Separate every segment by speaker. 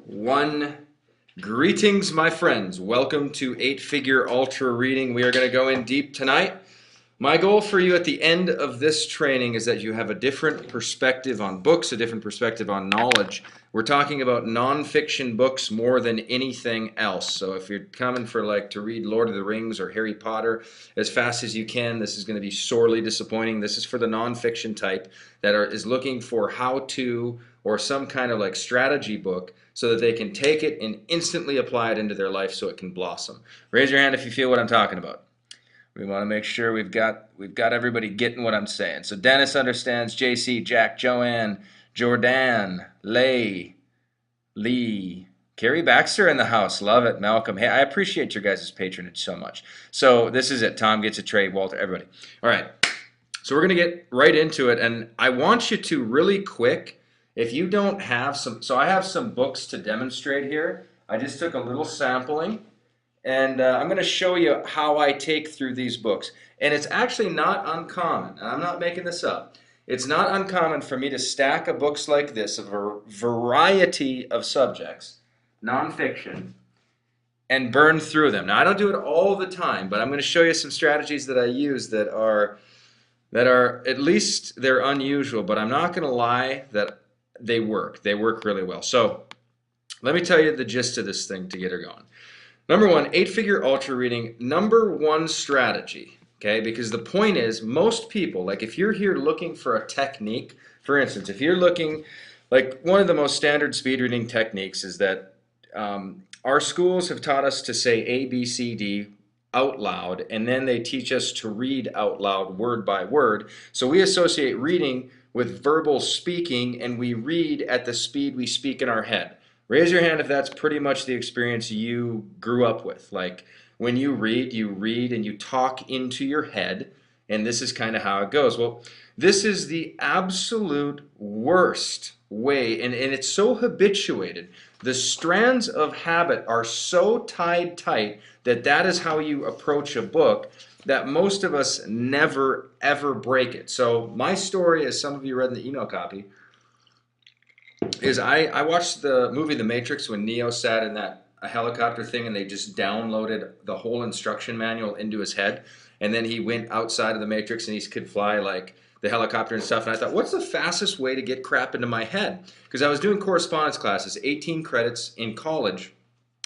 Speaker 1: One. Greetings, my friends. Welcome to 8-Figure Ultra Reading. We are going to go in deep tonight. My goal for you at the end of this training is that you have a different perspective on books, a different perspective on knowledge. We're talking about nonfiction books more than anything else. So if you're coming for to read Lord of the Rings or Harry Potter as fast as you can, this is going to be sorely disappointing. This is for the nonfiction type that is looking for how to or some kind of strategy book so that they can take it and instantly apply it into their life so it can blossom. Raise your hand if you feel what I'm talking about. We want to make sure we've got everybody getting what I'm saying. So Dennis understands, JC, Jack, Joanne, Jordan, Lee, Carrie Baxter in the house. Love it. Malcolm. Hey, I appreciate your guys' patronage so much. So this is it. Tom gets a trade. Walter, everybody. All right. So we're going to get right into it. And I want you to really quick, if you don't have so I have some books to demonstrate here. I just took a little sampling. And I'm going to show you how I take through these books. And it's actually not uncommon, and I'm not making this up. It's not uncommon for me to stack of books like this, of a variety of subjects, nonfiction, and burn through them. Now, I don't do it all the time, but I'm going to show you some strategies that I use that are at least they're unusual, but I'm not going to lie that they work. They work really well. So let me tell you the gist of this thing to get her going. Number one, 8-Figure Ultra Reading, number one strategy, okay? Because the point is, most people, if you're here looking for a technique, for instance, if you're looking, one of the most standard speed reading techniques is that our schools have taught us to say A, B, C, D out loud, and then they teach us to read out loud word by word. So we associate reading with verbal speaking, and we read at the speed we speak in our head. Raise your hand if that's pretty much the experience you grew up with. When you read and you talk into your head, and this is kind of how it goes. Well, this is the absolute worst way, and it's so habituated. The strands of habit are so tied tight that is how you approach a book that most of us never, ever break it. So my story, as some of you read in the email copy, is I watched the movie The Matrix when Neo sat in that a helicopter thing and they just downloaded the whole instruction manual into his head, and then he went outside of the Matrix and he could fly the helicopter and stuff. And I thought, what's the fastest way to get crap into my head? Because I was doing correspondence classes, 18 credits in college,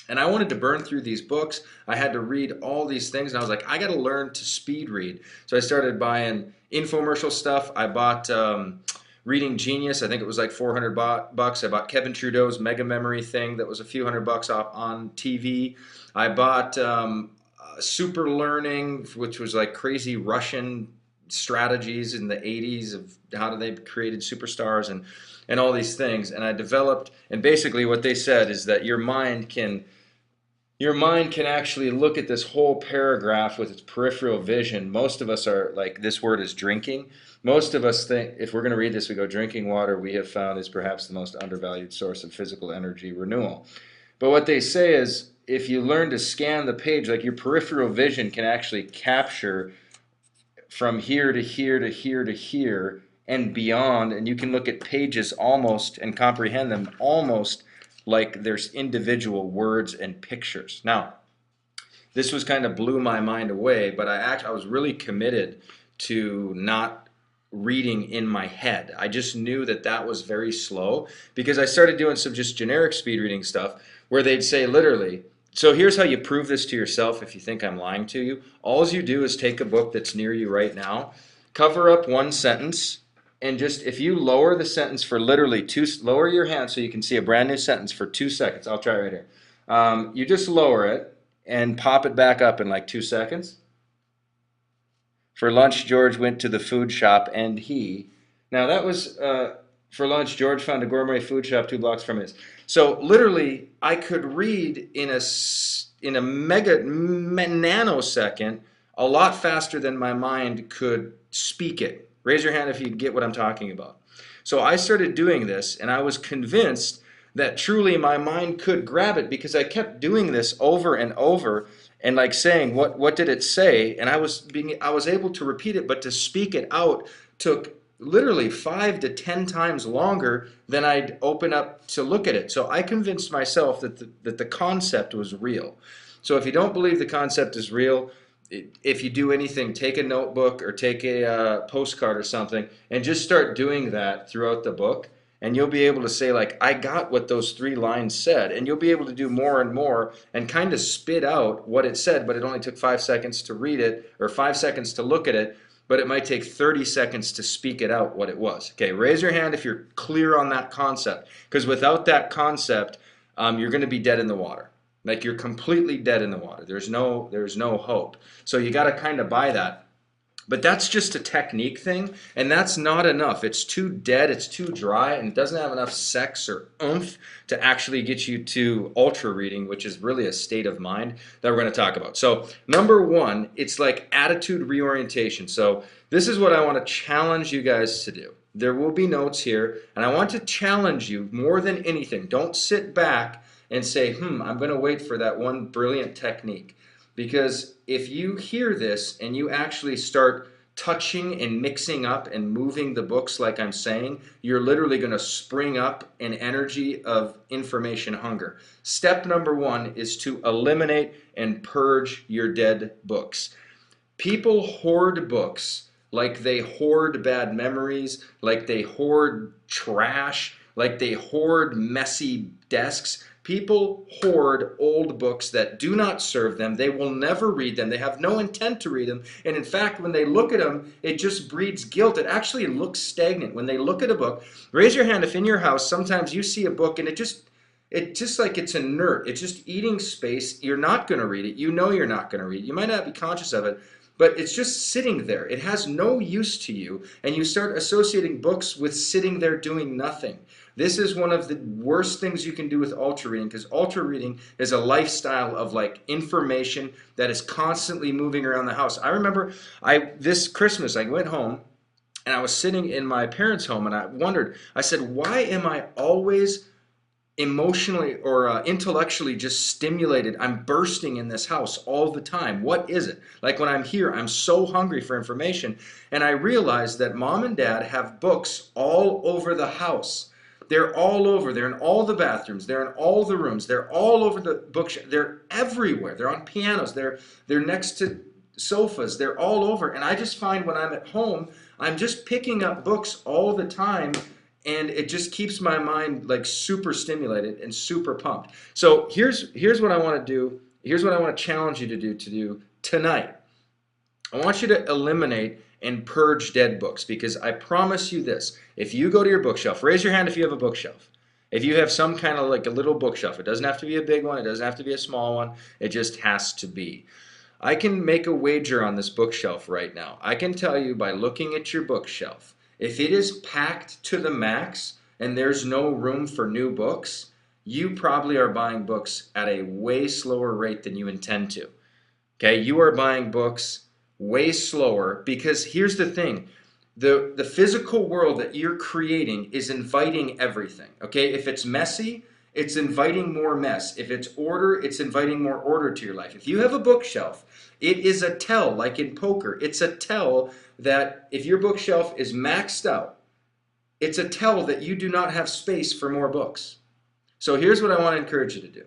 Speaker 1: and I wanted to burn through these books. I had to read all these things, and I was like, I got to learn to speed read. So I started buying infomercial stuff. I bought Reading Genius, I think it was like $400. I bought Kevin Trudeau's Mega Memory thing that was a few $100 off on TV. I bought Super Learning, which was crazy Russian strategies in the 80s of how they created superstars and all these things. And I developed, and basically what they said is that your mind can actually look at this whole paragraph with its peripheral vision. Most of us are this word is drinking. Most of us think, if we're going to read this, we go, drinking water we have found is perhaps the most undervalued source of physical energy renewal. But what they say is, if you learn to scan the page, your peripheral vision can actually capture from here to here to here to here and beyond, and you can look at pages almost and comprehend them almost like there's individual words and pictures. Now, this was kind of blew my mind away, but I was really committed to not reading in my head. I just knew that was very slow, because I started doing some just generic speed reading stuff where they'd say literally, so here's how you prove this to yourself if you think I'm lying to you. All you do is take a book that's near you right now, cover up one sentence, and just if you lower the sentence for literally lower your hand so you can see a brand new sentence for 2 seconds. I'll try right here. You just lower it and pop it back up in 2 seconds. For lunch, George went to the food shop, and now that was for lunch, George found a gourmet food shop 2 blocks from his. So literally, I could read in a mega nanosecond a lot faster than my mind could speak it. Raise your hand if you get what I'm talking about. So I started doing this, and I was convinced that truly my mind could grab it, because I kept doing this over and over and saying, what did it say? And I was able to repeat it, but to speak it out took literally 5 to 10 times longer than I'd open up to look at it. So I convinced myself that the concept was real. So if you don't believe the concept is real, if you do anything, take a notebook or take a postcard or something and just start doing that throughout the book. And you'll be able to say, like, I got what those 3 lines said. And you'll be able to do more and more and kind of spit out what it said, but it only took 5 seconds to read it or 5 seconds to look at it, but it might take 30 seconds to speak it out what it was. Okay, raise your hand if you're clear on that concept. Because without that concept, you're going to be dead in the water. Like, you're completely dead in the water. There's no hope. So you got to kind of buy that. But that's just a technique thing, and that's not enough. It's too dead, it's too dry, and it doesn't have enough sex or oomph to actually get you to ultra reading, which is really a state of mind that we're going to talk about. So number one, it's like attitude reorientation. So this is what I want to challenge you guys to do. There will be notes here, and I want to challenge you more than anything. Don't sit back and say, I'm going to wait for that one brilliant technique. Because if you hear this and you actually start touching and mixing up and moving the books like I'm saying, you're literally going to spring up an energy of information hunger. Step number one is to eliminate and purge your dead books. People hoard books like they hoard bad memories, like they hoard trash, like they hoard messy desks. People hoard old books that do not serve them. They will never read them. They have no intent to read them. And in fact, when they look at them, it just breeds guilt. It actually looks stagnant. When they look at a book, raise your hand if in your house sometimes you see a book and it just like it's inert. It's just eating space. You're not going to read it. You know you're not going to read it. You might not be conscious of it, but it's just sitting there. It has no use to you, and you start associating books with sitting there doing nothing. This is one of the worst things you can do with ultra reading, because ultra reading is a lifestyle of like information that is constantly moving around the house. I remember this Christmas I went home and I was sitting in my parents' home and I wondered, I said, why am I always emotionally or intellectually just stimulated? I'm bursting in this house all the time. What is it? Like when I'm here, I'm so hungry for information. And I realized that mom and dad have books all over the house. They're all over. They're in all the bathrooms. They're in all the rooms. They're all over the bookshelf. They're everywhere. They're on pianos. They're next to sofas. They're all over. And I just find when I'm at home, I'm just picking up books all the time, and it just keeps my mind like super stimulated and super pumped. So here's what I want to do. Here's what I want to challenge you to do tonight. I want you to eliminate and purge dead books, because I promise you this. If you go to your bookshelf, raise your hand if you have a bookshelf. If you have some kind of like a little bookshelf, it doesn't have to be a big one, it doesn't have to be a small one, it just has to be. I can make a wager on this bookshelf right now. I can tell you by looking at your bookshelf, if it is packed to the max and there's no room for new books, you probably are buying books at a way slower rate than you intend to. Okay, you are buying books way slower, because here's the thing. The physical world that you're creating is inviting everything. Okay, if it's messy, it's inviting more mess. If it's order, it's inviting more order to your life. If you have a bookshelf, it is a tell, like in poker. It's a tell that if your bookshelf is maxed out, it's a tell that you do not have space for more books. So here's what I want to encourage you to do.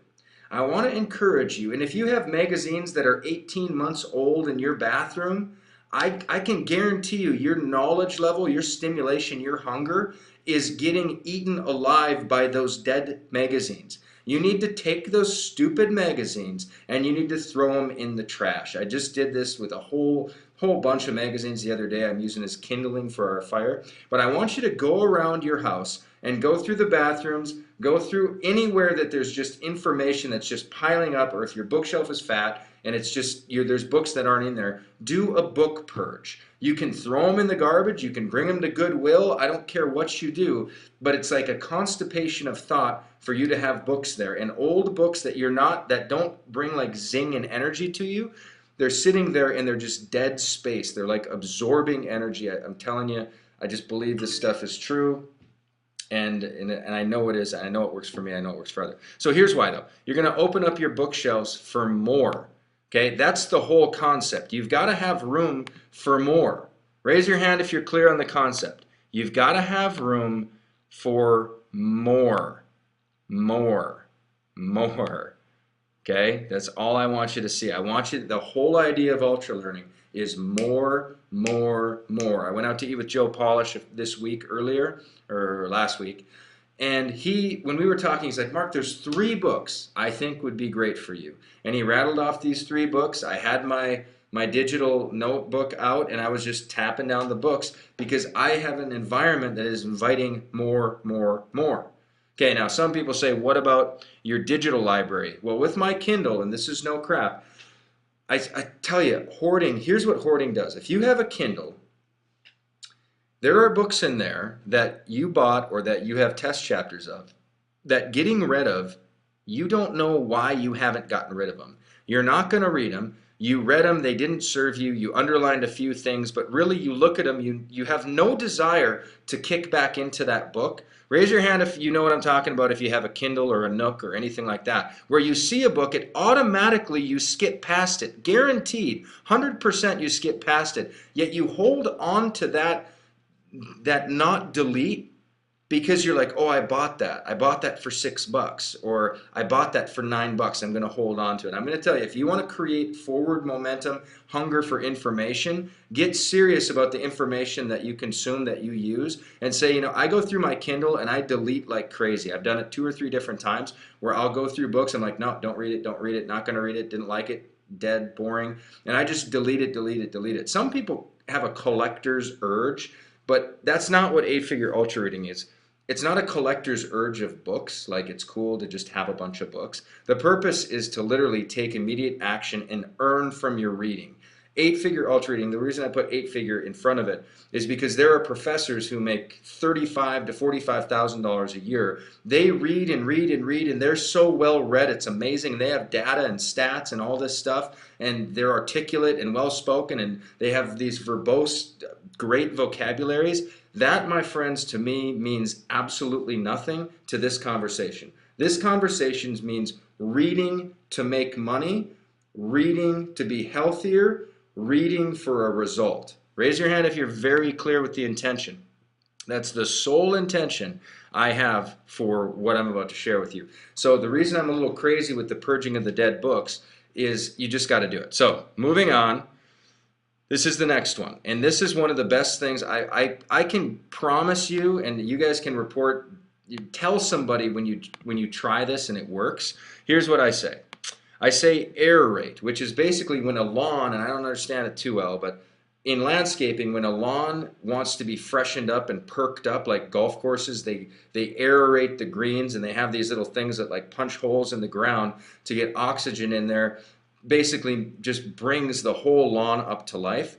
Speaker 1: I want to encourage you, and if you have magazines that are 18 months old in your bathroom, I can guarantee you your knowledge level, your stimulation, your hunger is getting eaten alive by those dead magazines. You need to take those stupid magazines and you need to throw them in the trash. I just did this with a whole bunch of magazines the other day. I'm using as kindling for our fire. But I want you to go around your house and go through the bathrooms, go through anywhere that there's just information that's just piling up, or if your bookshelf is fat and it's just there's books that aren't in there, do a book purge. You can throw them in the garbage, you can bring them to Goodwill, I don't care what you do, but it's like a constipation of thought for you to have books there. And old books that that don't bring like zing and energy to you, they're sitting there and they're just dead space. They're like absorbing energy. I'm telling you, I just believe this stuff is true. And I know it is. I know it works for me. I know it works for others. So here's why, though. You're going to open up your bookshelves for more. Okay, that's the whole concept. You've got to have room for more. Raise your hand if you're clear on the concept. You've got to have room for more, more, more. Okay, that's all I want you to see. I want you, the whole idea of ultra learning is more, more, more. I went out to eat with Joe Polish this week earlier, or last week, and when we were talking, he's like, Mark, there's 3 books I think would be great for you. And he rattled off these 3 books. I had my digital notebook out, and I was just tapping down the books because I have an environment that is inviting more, more, more. Okay, now some people say, what about your digital library? Well, with my Kindle, and this is no crap, I tell you, hoarding, here's what hoarding does. If you have a Kindle, there are books in there that you bought or that you have test chapters of that getting rid of, you don't know why you haven't gotten rid of them. You're not going to read them. You read them, they didn't serve you, you underlined a few things, but really you look at them, you have no desire to kick back into that book. Raise your hand if you know what I'm talking about, if you have a Kindle or a Nook or anything like that. Where you see a book, it automatically you skip past it. Guaranteed, 100% you skip past it. Yet you hold on to that not delete because you're like, oh, I bought that. I bought that for $6, or I bought that for $9. I'm going to hold on to it. I'm going to tell you, if you want to create forward momentum, hunger for information, get serious about the information that you consume, that you use, and say, I go through my Kindle and I delete like crazy. I've done it 2 or 3 different times where I'll go through books. I'm like, no, don't read it, not going to read it, didn't like it, dead, boring. And I just delete it. Some people have a collector's urge, but that's not what 8-figure ultra reading is. It's not a collector's urge of books, like it's cool to just have a bunch of books. The purpose is to literally take immediate action and earn from your reading. 8-figure ultra reading, the reason I put 8-figure in front of it is because there are professors who make $35,000 to $45,000 a year. They read and read and read, and they're so well read, it's amazing. They have data and stats and all this stuff, and they're articulate and well spoken, and they have these verbose, great vocabularies. That, my friends, to me means absolutely nothing to this conversation. This conversation means reading to make money, reading to be healthier, reading for a result. Raise your hand if you're very clear with the intention. That's the sole intention I have for what I'm about to share with you. So the reason I'm a little crazy with the purging of the dead books is you just got to do it. So moving on. This is the next one, and this is one of the best things I can promise you, and you guys can report. You tell somebody when you try this and it works. Here's what I say. I say aerate, which is basically when a lawn, and I don't understand it too well, but in landscaping, when a lawn wants to be freshened up and perked up, like golf courses, they aerate the greens, and they have these little things that like punch holes in the ground to get oxygen in there. Basically just brings the whole lawn up to life.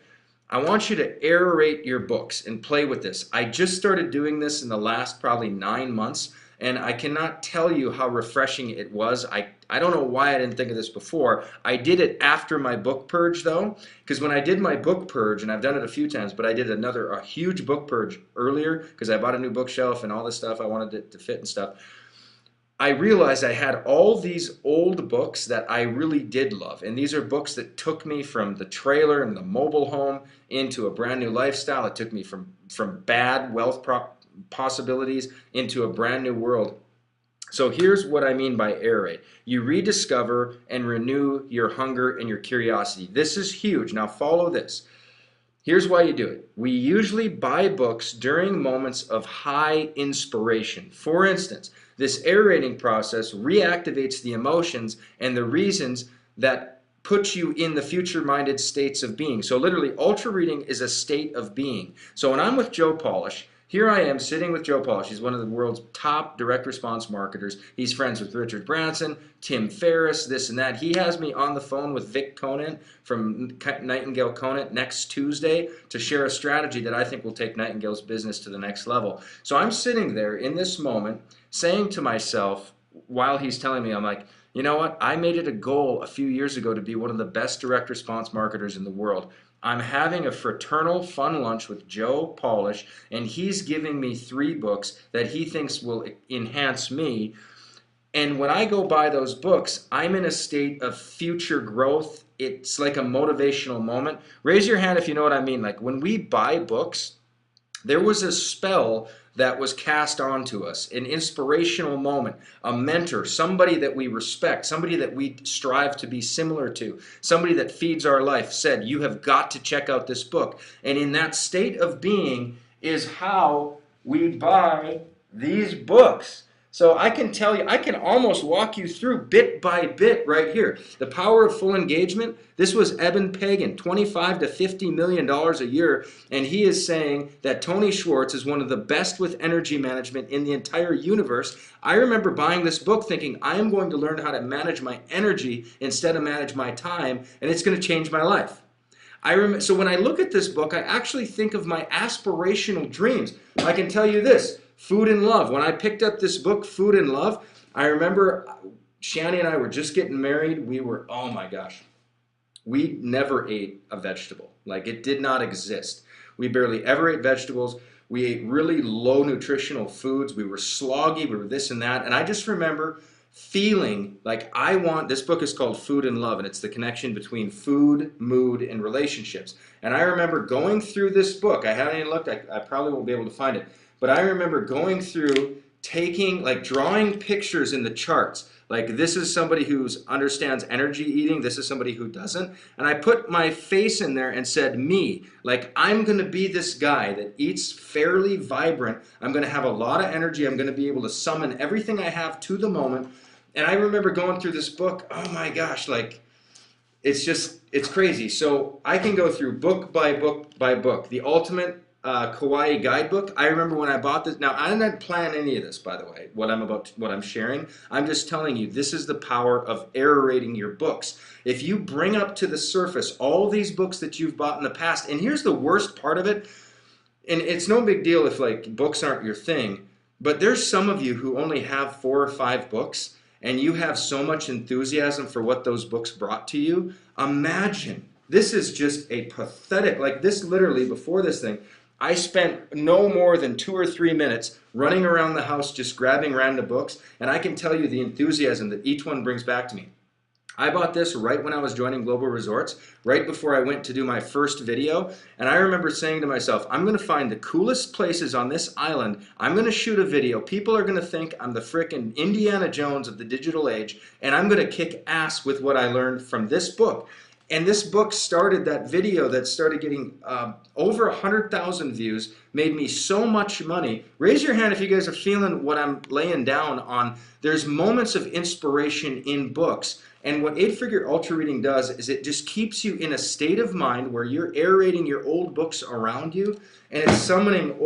Speaker 1: I want you to aerate your books and play with this. I just started doing this in the last probably 9 months, and I cannot tell you how refreshing it was. I don't know why I didn't think of this before. I did it after my book purge though, because when I did my book purge, and I've done it a few times, but I did a huge book purge earlier because I bought a new bookshelf and all this stuff. I wanted it to fit and stuff. I realized I had all these old books that I really did love. And these are books that took me from the trailer and the mobile home into a brand new lifestyle. It took me from bad wealth possibilities into a brand new world. So here's what I mean by aerate. You rediscover and renew your hunger and your curiosity. This is huge. Now follow this. Here's why you do it. We usually buy books during moments of high inspiration. For instance, this aerating process reactivates the emotions and the reasons that put you in the future-minded states of being. So literally, ultra reading is a state of being. So when I'm with Joe Polish, here I am sitting with Joe Polish. He's one of the world's top direct response marketers. He's friends with Richard Branson, Tim Ferriss, this and that. He has me on the phone with Vic Conant from Nightingale Conant next Tuesday to share a strategy that I think will take Nightingale's business to the next level. So I'm sitting there in this moment saying to myself, while he's telling me, I'm like, you know what? I made it a goal a few years ago to be one of the best direct response marketers in the world. I'm having a fraternal fun lunch with Joe Polish, and he's giving me 3 books that he thinks will enhance me. And when I go buy those books, I'm in a state of future growth. It's like a motivational moment. Raise your hand if you know what I mean. Like when we buy books, There was a spell that was cast onto us, an inspirational moment, a mentor, somebody that we respect, somebody that we strive to be similar to, somebody that feeds our life said, you have got to check out this book. And in that state of being is how we buy these books. So I can tell you, I can almost walk you through bit by bit right here. The Power of Full Engagement. This was Eben Pagan, $25 to $50 million a year, and he is saying that Tony Schwartz is one of the best with energy management in the entire universe. I remember buying this book thinking, I am going to learn how to manage my energy instead of manage my time, and it's going to change my life. So when I look at this book, I actually think of my aspirational dreams. I can tell you this. Food and Love. When I picked up this book, Food and Love, I remember Shani and I were just getting married. We were, oh my gosh, we never ate a vegetable. Like, it did not exist. We barely ever ate vegetables. We ate really low nutritional foods. We were sloggy. We were this and that. And I just remember feeling like this book is called Food and Love, and it's the connection between food, mood, and relationships. And I remember going through this book. I haven't even looked. I probably won't be able to find it. But I remember going through, drawing pictures in the charts. Like, this is somebody who understands energy eating. This is somebody who doesn't. And I put my face in there and said, me. Like, I'm going to be this guy that eats fairly vibrant. I'm going to have a lot of energy. I'm going to be able to summon everything I have to the moment. And I remember going through this book. Oh my gosh, like, it's crazy. So I can go through book by book by book. The ultimate Kauai guidebook. I remember when I bought this. Now, I didn't plan any of this, by the way, what I'm sharing. I'm just telling you, this is the power of aerating your books. If you bring up to the surface all these books that you've bought in the past, and here's the worst part of it, and it's no big deal if like books aren't your thing, but there's some of you who only have 4 or 5 books, and you have so much enthusiasm for what those books brought to you. Imagine, this is just a pathetic, like this literally, before this thing, I spent no more than 2 or 3 minutes running around the house just grabbing random books, and I can tell you the enthusiasm that each one brings back to me. I bought this right when I was joining Global Resorts, right before I went to do my first video, and I remember saying to myself, I'm going to find the coolest places on this island, I'm going to shoot a video, people are going to think I'm the frickin' Indiana Jones of the digital age, and I'm going to kick ass with what I learned from this book. And this book started that video that started getting over 100,000 views, made me so much money. Raise your hand if you guys are feeling what I'm laying down on. There's moments of inspiration in books. And what 8-Figure Ultra Reading does is it just keeps you in a state of mind where you're aerating your old books around you, and it's summoning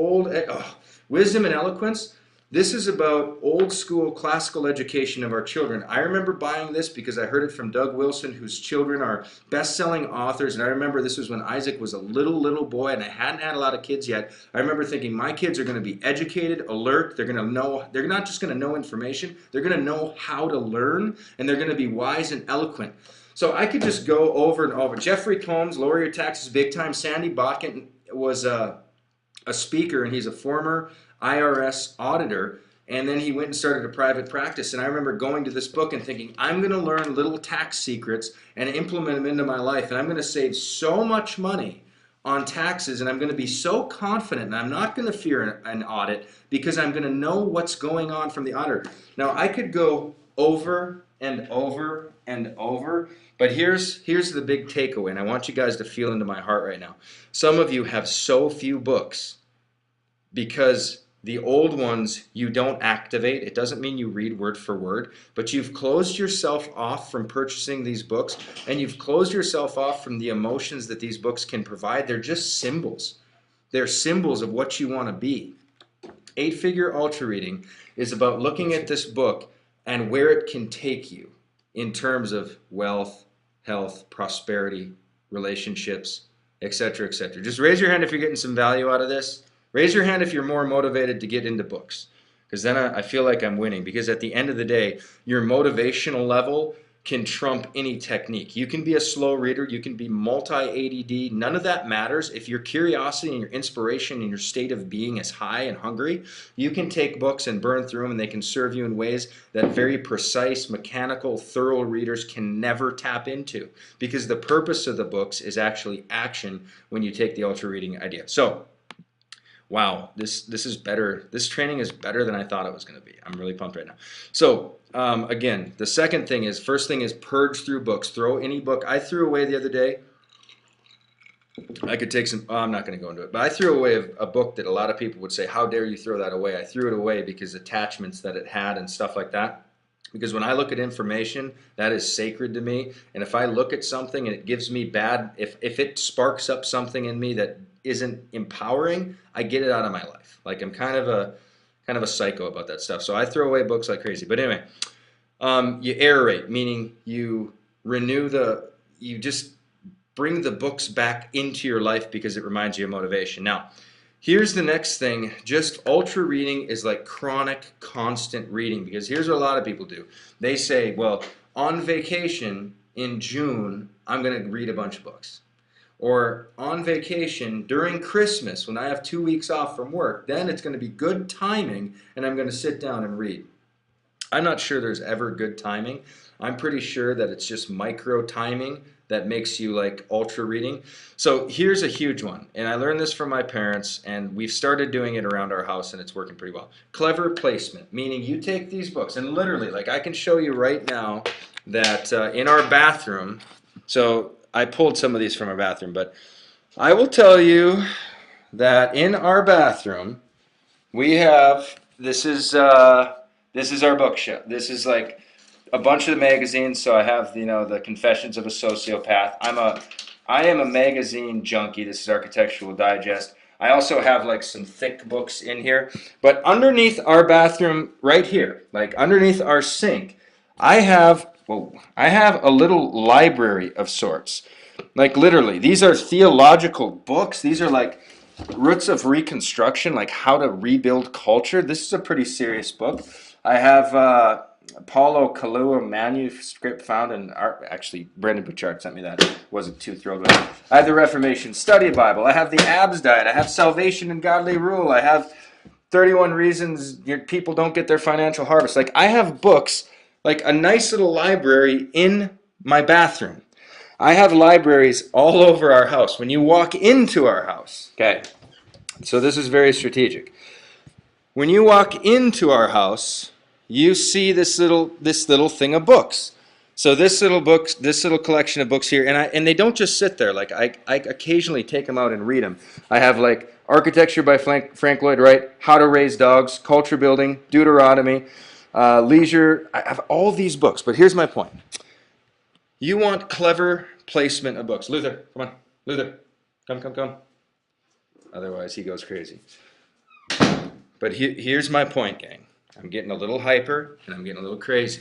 Speaker 1: wisdom and eloquence. This is about old school classical education of our children. I remember buying this because I heard it from Doug Wilson, whose children are best-selling authors. And I remember this was when Isaac was a little boy, and I hadn't had a lot of kids yet. I remember thinking, my kids are going to be educated, alert. They're going to know. They're not just going to know information. They're going to know how to learn, and they're going to be wise and eloquent. So I could just go over and over. Jeffrey Combs, Lower Your Taxes Big Time. Sandy Botkin was a speaker, and he's a former IRS auditor, and then he went and started a private practice. And I remember going to this book and thinking, I'm going to learn little tax secrets and implement them into my life, and I'm going to save so much money on taxes, and I'm going to be so confident, and I'm not going to fear an audit because I'm going to know what's going on from the auditor. Now, I could go over and over and over, but here's the big takeaway, and I want you guys to feel into my heart right now. Some of you have so few books because the old ones you don't activate. It doesn't mean you read word for word, but you've closed yourself off from purchasing these books, and you've closed yourself off from the emotions that these books can provide. They're just symbols. They're symbols of what you want to be. 8-Figure Ultra Reading is about looking at this book and where it can take you in terms of wealth, health, prosperity, relationships, etc., etc. Just raise your hand if you're getting some value out of this. Raise your hand if you're more motivated to get into books, because then I feel like I'm winning, because at the end of the day, your motivational level can trump any technique. You can be a slow reader, you can be multi-ADD, none of that matters. If your curiosity and your inspiration and your state of being is high and hungry, you can take books and burn through them, and they can serve you in ways that very precise, mechanical, thorough readers can never tap into, because the purpose of the books is actually action when you take the ultra reading idea. So, wow, this is better. This training is better than I thought it was going to be. I'm really pumped right now. So again, the second thing is, first thing is purge through books. Throw any book. I threw away the other day. I could take some, I'm not going to go into it, but I threw away a book that a lot of people would say, how dare you throw that away? I threw it away because attachments that it had and stuff like that. Because when I look at information, that is sacred to me. And if I look at something and it gives me bad, if it sparks up something in me that isn't empowering, I get it out of my life. Like I'm kind of a psycho about that stuff. So I throw away books like crazy. But anyway, you aerate, meaning you just bring the books back into your life because it reminds you of motivation. Now, here's the next thing. Just ultra reading is like chronic, constant reading, because here's what a lot of people do. They say, well, on vacation in June, I'm going to read a bunch of books. Or on vacation during Christmas, when I have 2 weeks off from work, then it's going to be good timing and I'm going to sit down and read. I'm not sure there's ever good timing. I'm pretty sure that it's just micro timing that makes you like ultra reading. So here's a huge one, and I learned this from my parents, and we've started doing it around our house, and it's working pretty well. Clever placement, meaning you take these books, and literally, like I can show you right now that in our bathroom, so I pulled some of these from our bathroom, but I will tell you that in our bathroom, we have, this is our bookshelf. This is like a bunch of the magazines. So I have, the Confessions of a Sociopath. I am a magazine junkie. This is Architectural Digest. I also have like some thick books in here. But underneath our bathroom, right here, like underneath our sink, I have a little library of sorts. Like literally, these are theological books. These are like Roots of Reconstruction, like how to rebuild culture. This is a pretty serious book. I have Paulo Coelho manuscript found in art. Actually, Brendan Bouchard sent me that. Wasn't too thrilled with it. I have the Reformation Study Bible. I have the Abs Diet. I have Salvation and Godly Rule. I have 31 Reasons People Don't Get Their Financial Harvest. Like I have books, like a nice little library in my bathroom. I have libraries all over our house. When you walk into our house, okay, so this is very strategic. When you walk into our house, you see this little thing of books. So this little collection of books here, and they don't just sit there. Like I occasionally take them out and read them. I have like Architecture by Frank Lloyd Wright, How to Raise Dogs, Culture Building, Deuteronomy, Leisure. I have all these books, but here's my point. You want clever placement of books. Luther, come on. Luther, come. Otherwise, he goes crazy. But here's my point, gang. I'm getting a little hyper, and I'm getting a little crazy.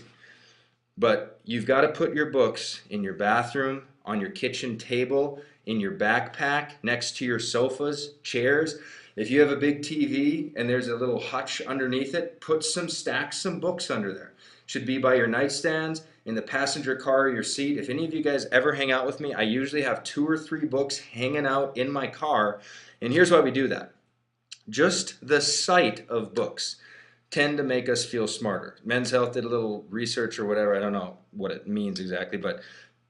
Speaker 1: But you've got to put your books in your bathroom, on your kitchen table, in your backpack, next to your sofas, chairs. If you have a big TV and there's a little hutch underneath it, stack some books under there. Should be by your nightstands, in the passenger car or your seat. If any of you guys ever hang out with me, I usually have 2 or 3 books hanging out in my car. And here's why we do that. Just the sight of books tend to make us feel smarter. Men's Health did a little research or whatever. I don't know what it means exactly, but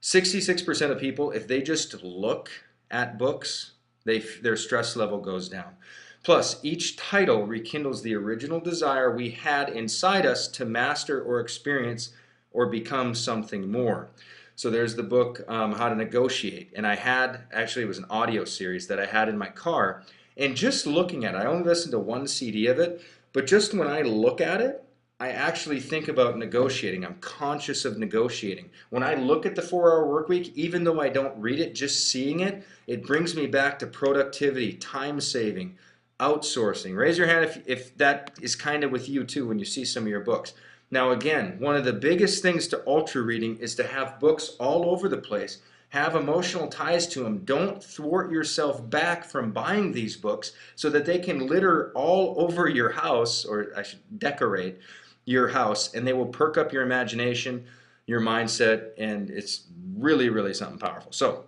Speaker 1: 66% of people, if they just look at books, their stress level goes down. Plus, each title rekindles the original desire we had inside us to master or experience or become something more. So there's the book, How to Negotiate. And it was an audio series that I had in my car. And just looking at it, I only listened to 1 CD of it, but just when I look at it, I actually think about negotiating. I'm conscious of negotiating. When I look at the 4-hour work week, even though I don't read it, just seeing it, it brings me back to productivity, time saving, outsourcing. Raise your hand if that is kind of with you too when you see some of your books. Now again, one of the biggest things to ultra reading is to have books all over the place. Have emotional ties to them. Don't thwart yourself back from buying these books so that they can litter all over your house, or I should decorate your house, and they will perk up your imagination, your mindset, and it's really, really something powerful. So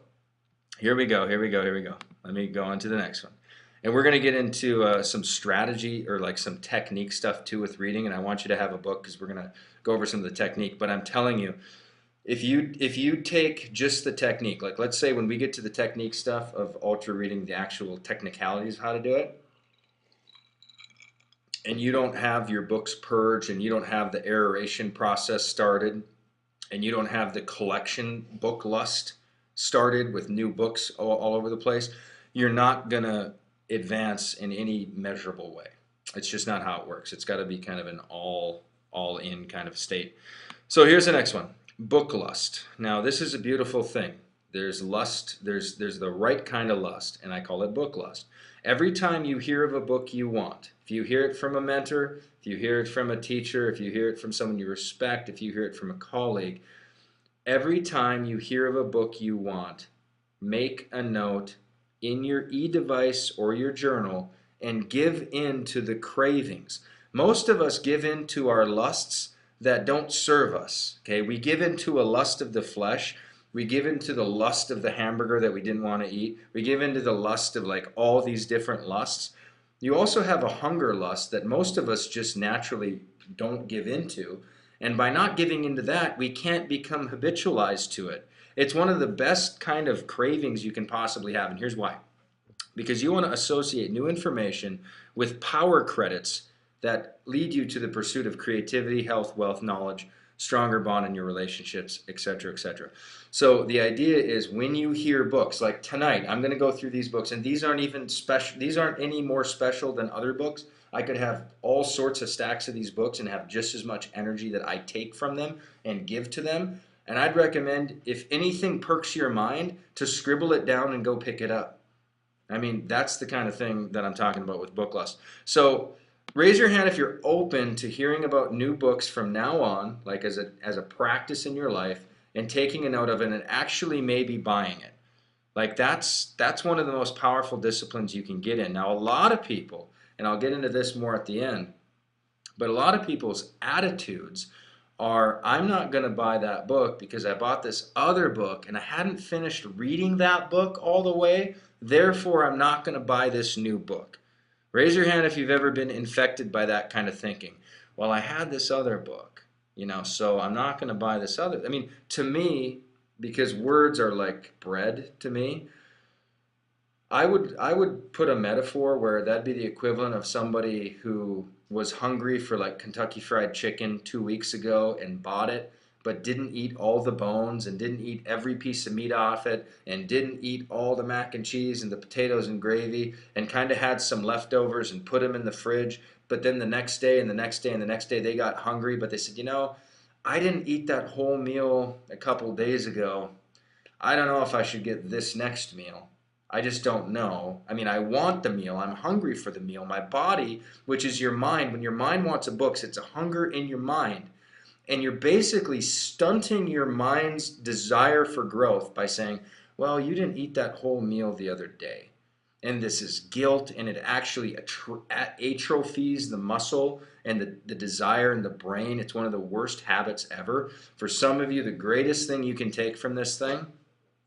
Speaker 1: here we go. Let me go on to the next one. And we're going to get into some strategy or like some technique stuff too with reading. And I want you to have a book because we're going to go over some of the technique. But I'm telling you, if you take just the technique, like let's say when we get to the technique stuff of ultra reading, the actual technicalities of how to do it, and you don't have your books purged, and you don't have the aeration process started, and you don't have the collection book lust started with new books all over the place, you're not going to advance in any measurable way. It's just not how it works. It's got to be kind of an all in kind of state. So here's the next one. Book lust. Now this is a beautiful thing. There's lust, there's the right kind of lust, and I call it book lust. Every time you hear of a book you want, if you hear it from a mentor, if you hear it from a teacher, if you hear it from someone you respect, if you hear it from a colleague, every time you hear of a book you want, make a note in your e-device or your journal and give in to the cravings. Most of us give in to our lusts that don't serve us. Okay, we give in to a lust of the flesh. We give into the lust of the hamburger that we didn't want to eat. We give into the lust of like all these different lusts. You also have a hunger lust that most of us just naturally don't give into. And by not giving into that, we can't become habitualized to it. It's one of the best kind of cravings you can possibly have. And here's why. Because you want to associate new information with power credits that lead you to the pursuit of creativity, health, wealth, knowledge, stronger bond in your relationships, etc., etc. So the idea is when you hear books, like tonight, I'm going to go through these books, and these aren't even special. These aren't any more special than other books. I could have all sorts of stacks of these books and have just as much energy that I take from them and give to them. And I'd recommend, if anything perks your mind, to scribble it down and go pick it up. I mean, that's the kind of thing that I'm talking about with book lust. So raise your hand if you're open to hearing about new books from now on, like as a practice in your life, and taking a note of it and actually maybe buying it. Like that's one of the most powerful disciplines you can get in. Now, a lot of people, and I'll get into this more at the end, but a lot of people's attitudes are, I'm not going to buy that book because I bought this other book and I hadn't finished reading that book all the way, therefore I'm not going to buy this new book. Raise your hand if you've ever been infected by that kind of thinking. Well, I had this other book, so I'm not going to buy this other. I mean, to me, because words are like bread to me, I would put a metaphor where that'd be the equivalent of somebody who was hungry for like Kentucky Fried Chicken 2 weeks ago and bought it, but didn't eat all the bones and didn't eat every piece of meat off it and didn't eat all the mac and cheese and the potatoes and gravy and kind of had some leftovers and put them in the fridge. But then the next day and the next day and the next day they got hungry, but they said, I didn't eat that whole meal a couple days ago. I don't know if I should get this next meal. I just don't know. I mean, I want the meal. I'm hungry for the meal. My body, which is your mind, when your mind wants a book, it's a hunger in your mind. And you're basically stunting your mind's desire for growth by saying, well, you didn't eat that whole meal the other day. And this is guilt, and it actually atrophies the muscle and the desire in the brain. It's one of the worst habits ever. For some of you, the greatest thing you can take from this thing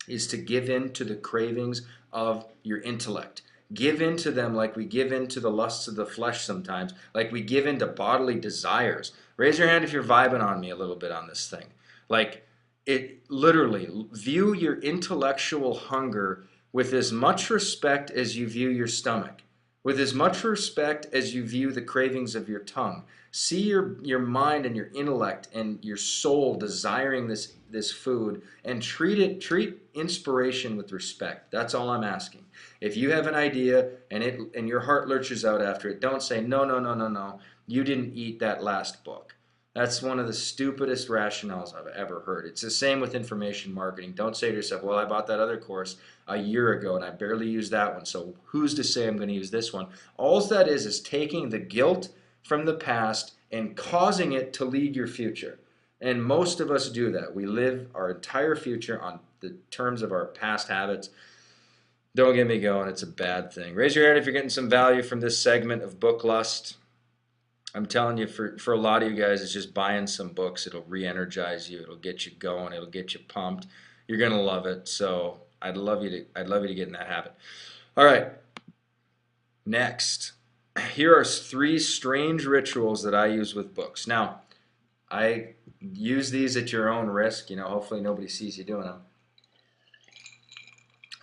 Speaker 1: is to give in to the cravings of your intellect. Give in to them like we give in to the lusts of the flesh sometimes, like we give in to bodily desires. Raise your hand if you're vibing on me a little bit on this thing. Like, it literally, view your intellectual hunger with as much respect as you view your stomach, with as much respect as you view the cravings of your tongue. See your mind and your intellect and your soul desiring this food, and treat inspiration with respect. That's all I'm asking. If you have an idea and your heart lurches out after it, don't say, no, you didn't eat that last book. That's one of the stupidest rationales I've ever heard. It's the same with information marketing. Don't say to yourself, well, I bought that other course a year ago and I barely used that one, so who's to say I'm going to use this one? All that is taking the guilt from the past and causing it to lead your future. And most of us do that. We live our entire future on the terms of our past habits. Don't get me going. It's a bad thing. Raise your hand if you're getting some value from this segment of book lust. I'm telling you, for a lot of you guys, it's just buying some books. It'll re-energize you. It'll get you going. It'll get you pumped. You're gonna love it. So I'd love you to get in that habit. All right. Next, here are 3 strange rituals that I use with books. Now, I use these at your own risk. Hopefully nobody sees you doing them.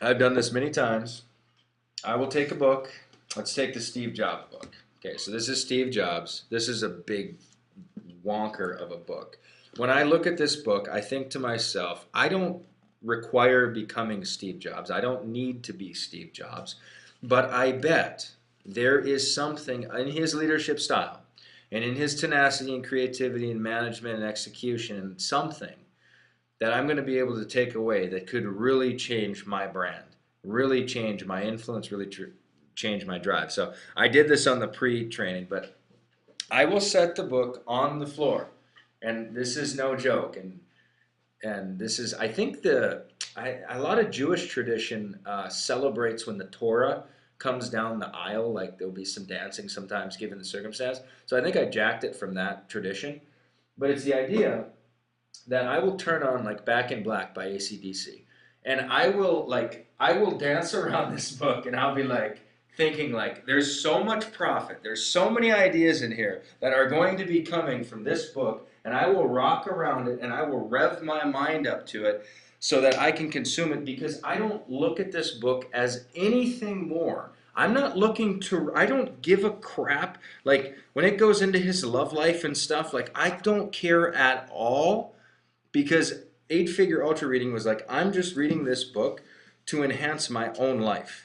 Speaker 1: I've done this many times. I will take a book. Let's take the Steve Jobs book. Okay, so this is Steve Jobs. This is a big wonker of a book. When I look at this book, I think to myself, I don't require becoming Steve Jobs. I don't need to be Steve Jobs. But I bet there is something in his leadership style and in his tenacity and creativity and management and execution, something that I'm going to be able to take away that could really change my brand, really change my influence, really change my drive. So I did this on the pre-training, but I will set the book on the floor, and this is no joke. And this is, I think a lot of Jewish tradition celebrates when the Torah comes down the aisle. Like there'll be some dancing sometimes, given the circumstance. So I think I jacked it from that tradition. But it's the idea that I will turn on like Back in Black by AC/DC, and I will dance around this book, and I'll be like thinking like there's so much profit, there's so many ideas in here that are going to be coming from this book, and I will rock around it and I will rev my mind up to it so that I can consume it, because I don't look at this book as anything more. I'm not looking to, I don't give a crap. Like when it goes into his love life and stuff, like I don't care at all, because Eight Figure Ultra Reading was like, I'm just reading this book to enhance my own life.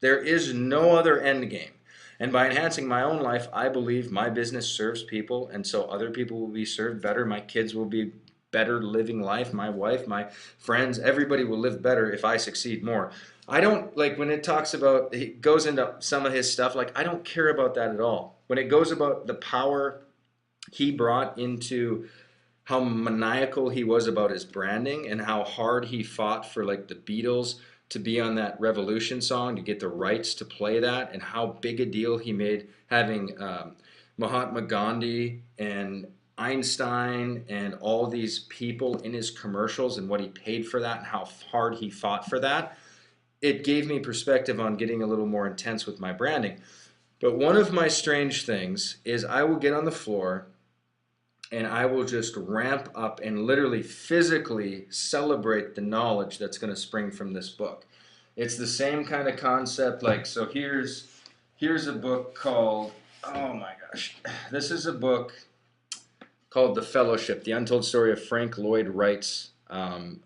Speaker 1: There is no other end game. And by enhancing my own life, I believe my business serves people, and so other people will be served better. My kids will be better living life. My wife, my friends, everybody will live better if I succeed more. I don't, like when it talks about, it goes into some of his stuff, like I don't care about that at all. When it goes about the power he brought into how maniacal he was about his branding and how hard he fought for like the Beatles to be on that Revolution song, to get the rights to play that, and how big a deal he made having Mahatma Gandhi and Einstein and all these people in his commercials, and what he paid for that and how hard he fought for that. It gave me perspective on getting a little more intense with my branding. But one of my strange things is I will get on the floor and I will just ramp up and literally physically celebrate the knowledge that's going to spring from this book. It's the same kind of concept. Like, so here's a book called, oh my gosh, this is a book called The Fellowship, The Untold Story of Frank Lloyd Wright's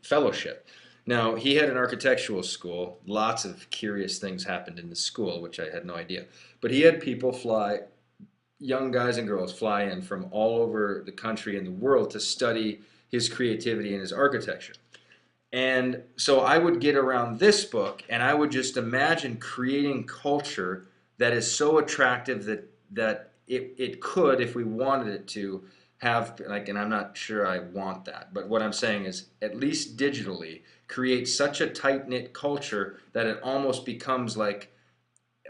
Speaker 1: Fellowship. Now, he had an architectural school. Lots of curious things happened in the school, which I had no idea. But he had people fly, young guys and girls fly in from all over the country and the world to study his creativity and his architecture. And so I would get around this book and I would just imagine creating culture that is so attractive that it could, if we wanted it to, have like, and I'm not sure I want that, but what I'm saying is at least digitally create such a tight-knit culture that it almost becomes like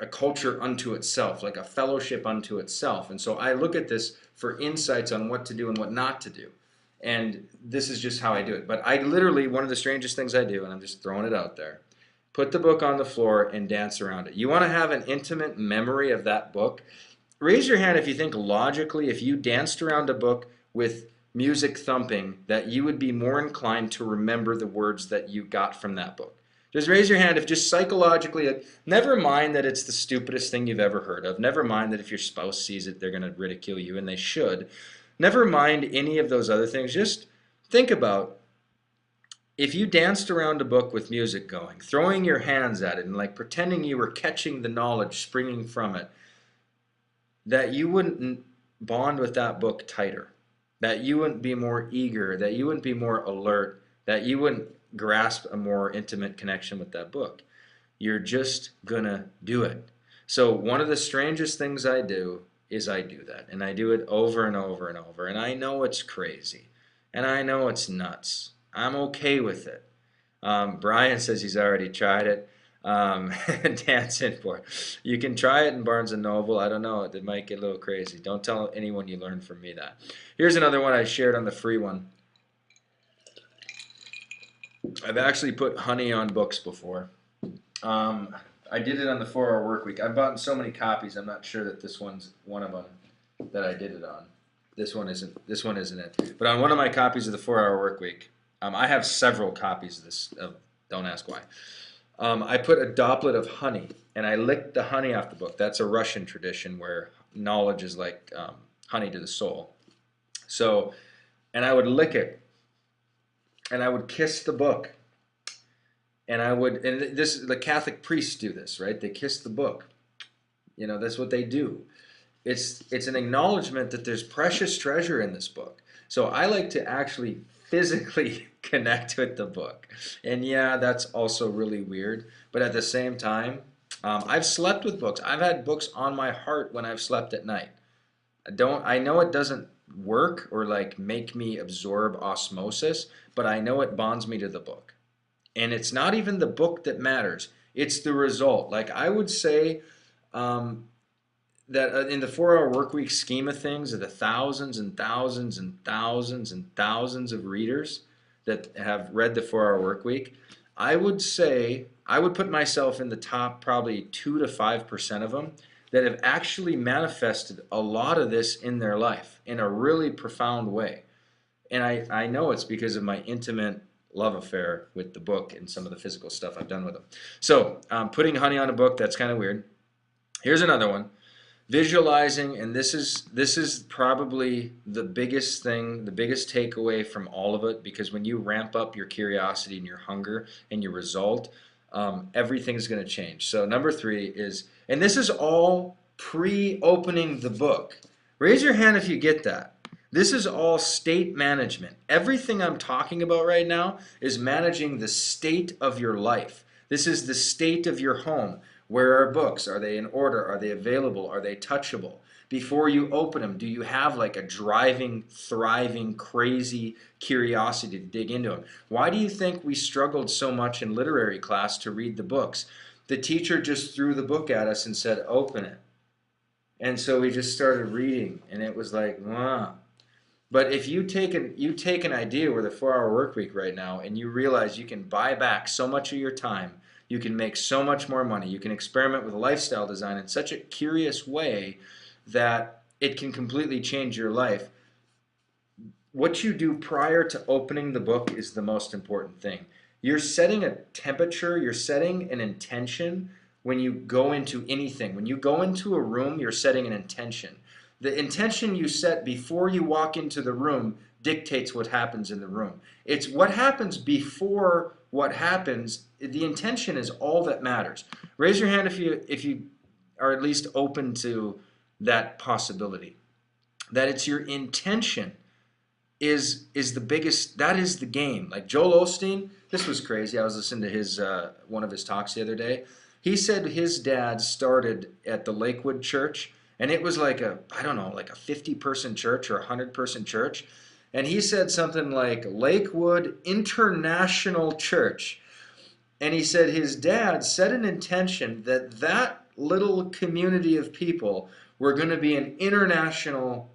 Speaker 1: a culture unto itself, like a fellowship unto itself. And so I look at this for insights on what to do and what not to do. And this is just how I do it. But I literally, one of the strangest things I do, and I'm just throwing it out there, put the book on the floor and dance around it. You want to have an intimate memory of that book? Raise your hand if you think logically, if you danced around a book with music thumping, that you would be more inclined to remember the words that you got from that book. Just raise your hand if just psychologically, like, never mind that it's the stupidest thing you've ever heard of. Never mind that if your spouse sees it, they're going to ridicule you, and they should. Never mind any of those other things. Just think about if you danced around a book with music going, throwing your hands at it and like pretending you were catching the knowledge springing from it, that you wouldn't bond with that book tighter, that you wouldn't be more eager, that you wouldn't be more alert, that you wouldn't grasp a more intimate connection with that book. You're just gonna do it. So one of the strangest things I do is I do that, and I do it over and over and over, and I know it's crazy, and I know it's nuts. I'm okay with it. Brian says he's already tried it. Dancing for it. You can try it in Barnes & Noble. I don't know. It might get a little crazy. Don't tell anyone you learned from me that. Here's another one I shared on the free one. I've actually put honey on books before. I did it on the 4-Hour Work Week. I've bought so many copies. I'm not sure that this one's one of them that I did it on. This one isn't. This one isn't it. But on one of my copies of the 4-Hour Work Week, I have several copies of this. Don't ask why. I put a droplet of honey, and I licked the honey off the book. That's a Russian tradition where knowledge is like honey to the soul. So, and I would lick it, and I would kiss the book, and I would, and this, the Catholic priests do this, right? They kiss the book. You know, that's what they do. It's an acknowledgement that there's precious treasure in this book. So I like to actually physically connect with the book. And yeah, that's also really weird. But at the same time, I've slept with books. I've had books on my heart when I've slept at night. I know it doesn't work or like make me absorb osmosis, but I know it bonds me to the book. And it's not even the book that matters. It's the result. Like I would say, um, that in the 4 hour work week scheme of things, of the thousands and thousands and thousands and thousands of readers that have read the 4 hour work week, I would say I would put myself in the top probably 2 to 5% of them that have actually manifested a lot of this in their life in a really profound way. And I know it's because of my intimate love affair with the book and some of the physical stuff I've done with them. So putting honey on a book, that's kind of weird. Here's another one. Visualizing, and this is probably the biggest thing, the biggest takeaway from all of it, because when you ramp up your curiosity and your hunger and your result, everything's going to change. So number 3 is, and this is all pre-opening the book. Raise your hand if you get that. This is all state management. Everything I'm talking about right now is managing the state of your life. This is the state of your home. Where are books? Are they in order? Are they available? Are they touchable? Before you open them, do you have like a driving, thriving, crazy curiosity to dig into them? Why do you think we struggled so much in literary class to read the books? The teacher just threw the book at us and said, open it. And so we just started reading, and it was like, wow. But if you take an idea with a 4 hour work week right now, and you realize you can buy back so much of your time, you can make so much more money, you can experiment with lifestyle design in such a curious way that it can completely change your life. What you do prior to opening the book is the most important thing. You're setting a temperature, you're setting an intention when you go into anything. When you go into a room, you're setting an intention. The intention you set before you walk into the room dictates what happens in the room. It's what happens before what happens. The intention is all that matters. Raise your hand if you are at least open to that possibility. That it's your intention is the biggest. That is the game. Like Joel Osteen, this was crazy. I was listening to his one of his talks the other day. He said his dad started at the Lakewood Church, and it was like I don't know, like a 50-person church or a 100-person church. And he said something like Lakewood International Church. And he said his dad set an intention that that little community of people were going to be an international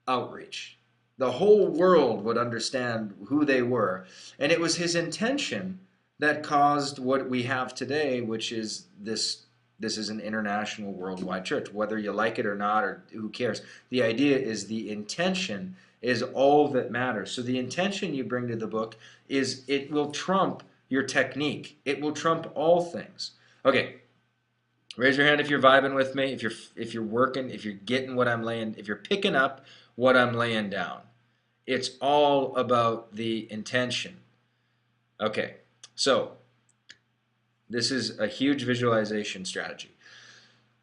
Speaker 1: outreach. The whole world would understand who they were. And it was his intention that caused what we have today, which is this is an international worldwide church. Whether you like it or not, or who cares. The idea is the intention is all that matters. So the intention you bring to the book is it will trump your technique. It will trump all things. Okay. Raise your hand if you're vibing with me, if you're working, if you're getting what I'm laying, if you're picking up what I'm laying down. It's all about the intention. Okay. So this is a huge visualization strategy.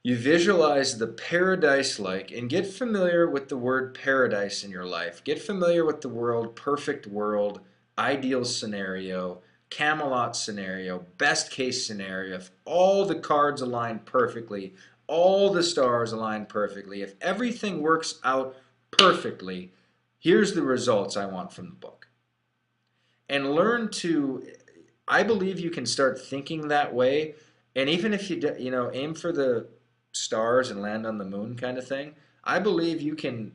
Speaker 1: You visualize the paradise-like, and get familiar with the word paradise in your life. Get familiar with the word perfect world, ideal scenario, Camelot scenario, best case scenario. If all the cards align perfectly, all the stars align perfectly, if everything works out perfectly, here's the results I want from the book. And learn to, I believe you can start thinking that way. And even if you aim for the stars and land on the moon kind of thing, I believe you can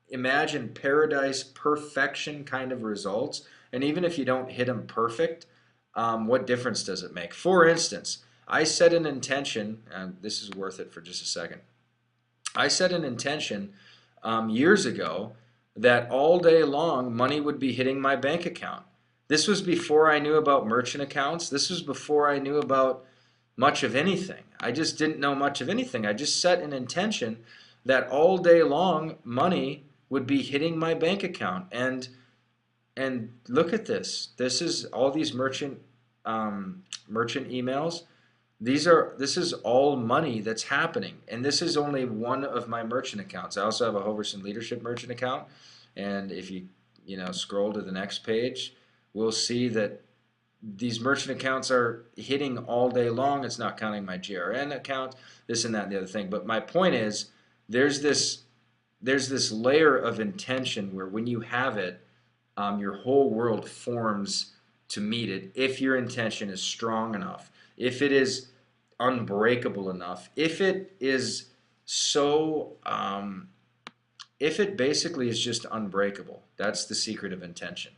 Speaker 1: imagine paradise perfection kind of results. And even if you don't hit them perfect, what difference does it make? For instance, I set an intention, and this is worth it for just a second. I set an intention years ago that all day long money would be hitting my bank account. This was before I knew about merchant accounts. This was before I knew about much of anything. I just didn't know much of anything. I just set an intention that all day long money would be hitting my bank account. And look at this. This is all these merchant emails. This is all money that's happening, and this is only one of my merchant accounts. I also have a Hoverson Leadership merchant account, and if you scroll to the next page, we'll see that these merchant accounts are hitting all day long. It's not counting my GRN account, this and that and the other thing. But my point is, there's this layer of intention where when you have it, your whole world forms to meet it if your intention is strong enough, if it is unbreakable enough, if it is so, if it basically is just unbreakable. That's the secret of intention.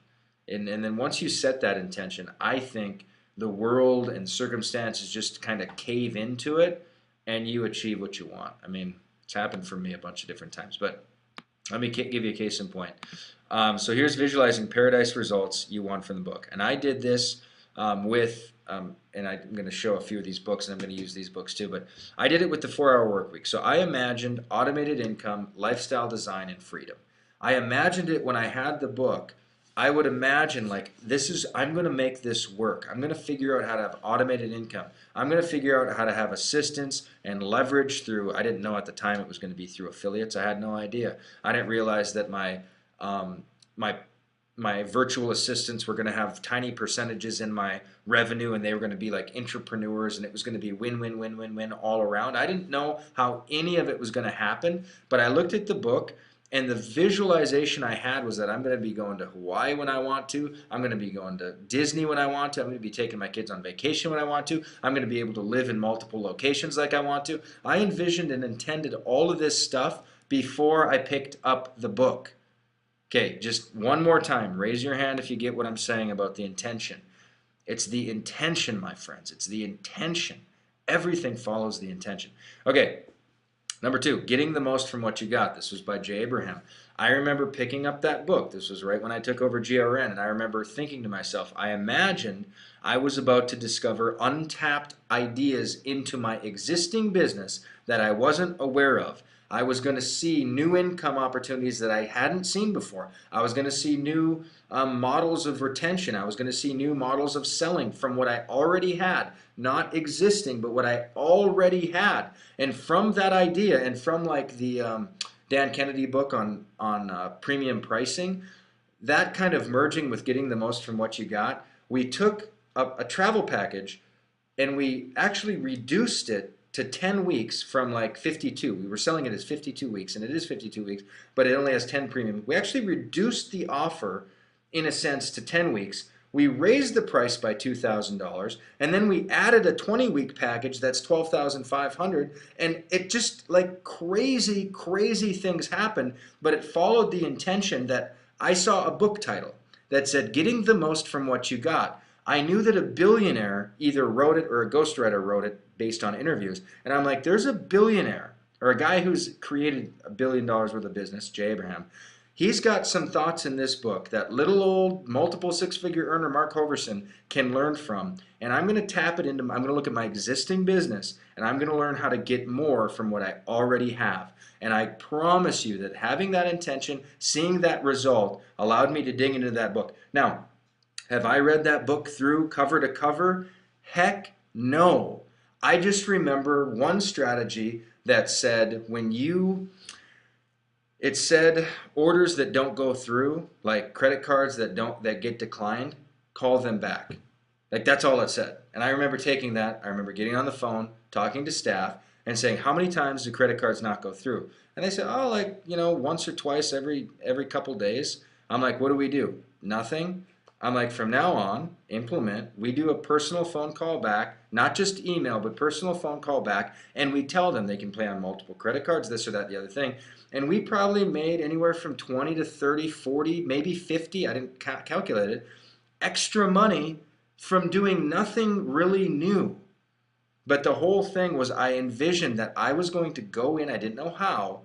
Speaker 1: And then once you set that intention, I think the world and circumstances just kind of cave into it and you achieve what you want. I mean, it's happened for me a bunch of different times, but let me give you a case in point. So here's visualizing paradise results you want from the book. And I did this and I'm going to show a few of these books, and I'm going to use these books too, but I did it with the 4-Hour Work Week. So I imagined automated income, lifestyle design, and freedom. I imagined it when I had the book. I would imagine I'm going to make this work. I'm going to figure out how to have automated income. I'm going to figure out how to have assistance and leverage through, I didn't know at the time it was going to be through affiliates. I had no idea. I didn't realize that my virtual assistants were going to have tiny percentages in my revenue, and they were going to be like entrepreneurs, and it was going to be win, win, win, win, win all around. I didn't know how any of it was going to happen, but I looked at the book, and the visualization I had was that I'm going to be going to Hawaii when I want to. I'm going to be going to Disney when I want to. I'm going to be taking my kids on vacation when I want to. I'm going to be able to live in multiple locations like I want to. I envisioned and intended all of this stuff before I picked up the book. Okay, just one more time. Raise your hand if you get what I'm saying about the intention. It's the intention, my friends. It's the intention. Everything follows the intention. Okay, number 2, getting the most from what you got. This was by Jay Abraham. I remember picking up that book. This was right when I took over GRN, and I remember thinking to myself, I imagined I was about to discover untapped ideas into my existing business that I wasn't aware of. I was going to see new income opportunities that I hadn't seen before. I was going to see new models of retention. I was going to see new models of selling from what I already had, not existing, but what I already had. And from that idea, and from like the Dan Kennedy book on premium pricing, that kind of merging with getting the most from what you got, we took a travel package and we actually reduced it to 10 weeks from like 52. We were selling it as 52 weeks, and it is 52 weeks, but it only has 10 premium. We actually reduced the offer, in a sense, to 10 weeks. We raised the price by $2,000, and then we added a 20-week package that's $12,500, and it just like crazy, crazy things happened, but it followed the intention that I saw a book title that said, Getting the Most from What You Got. I knew that a billionaire either wrote it or a ghostwriter wrote it based on interviews. And I'm like, there's a billionaire or a guy who's created $1 billion worth of business, Jay Abraham. He's got some thoughts in this book that little old multiple six-figure earner Mark Hoverson can learn from. And I'm going to tap it into, I'm going to look at my existing business, and I'm going to learn how to get more from what I already have. And I promise you that having that intention, seeing that result, allowed me to dig into that book. Now, have I read that book through cover to cover? Heck no. I just remember one strategy that said it said orders that don't go through, like credit cards that get declined, call them back. Like that's all it said. And I remember taking that. I remember getting on the phone, talking to staff, and saying, how many times do credit cards not go through? And they said, oh, like, once or twice every couple days. I'm like, what do we do? Nothing. I'm like, from now on, implement. We do a personal phone call back, not just email, but personal phone call back, and we tell them they can pay on multiple credit cards, this or that, the other thing. And we probably made anywhere from 20 to 30, 40, maybe 50, I didn't calculate it, extra money from doing nothing really new. But the whole thing was I envisioned that I was going to go in, I didn't know how,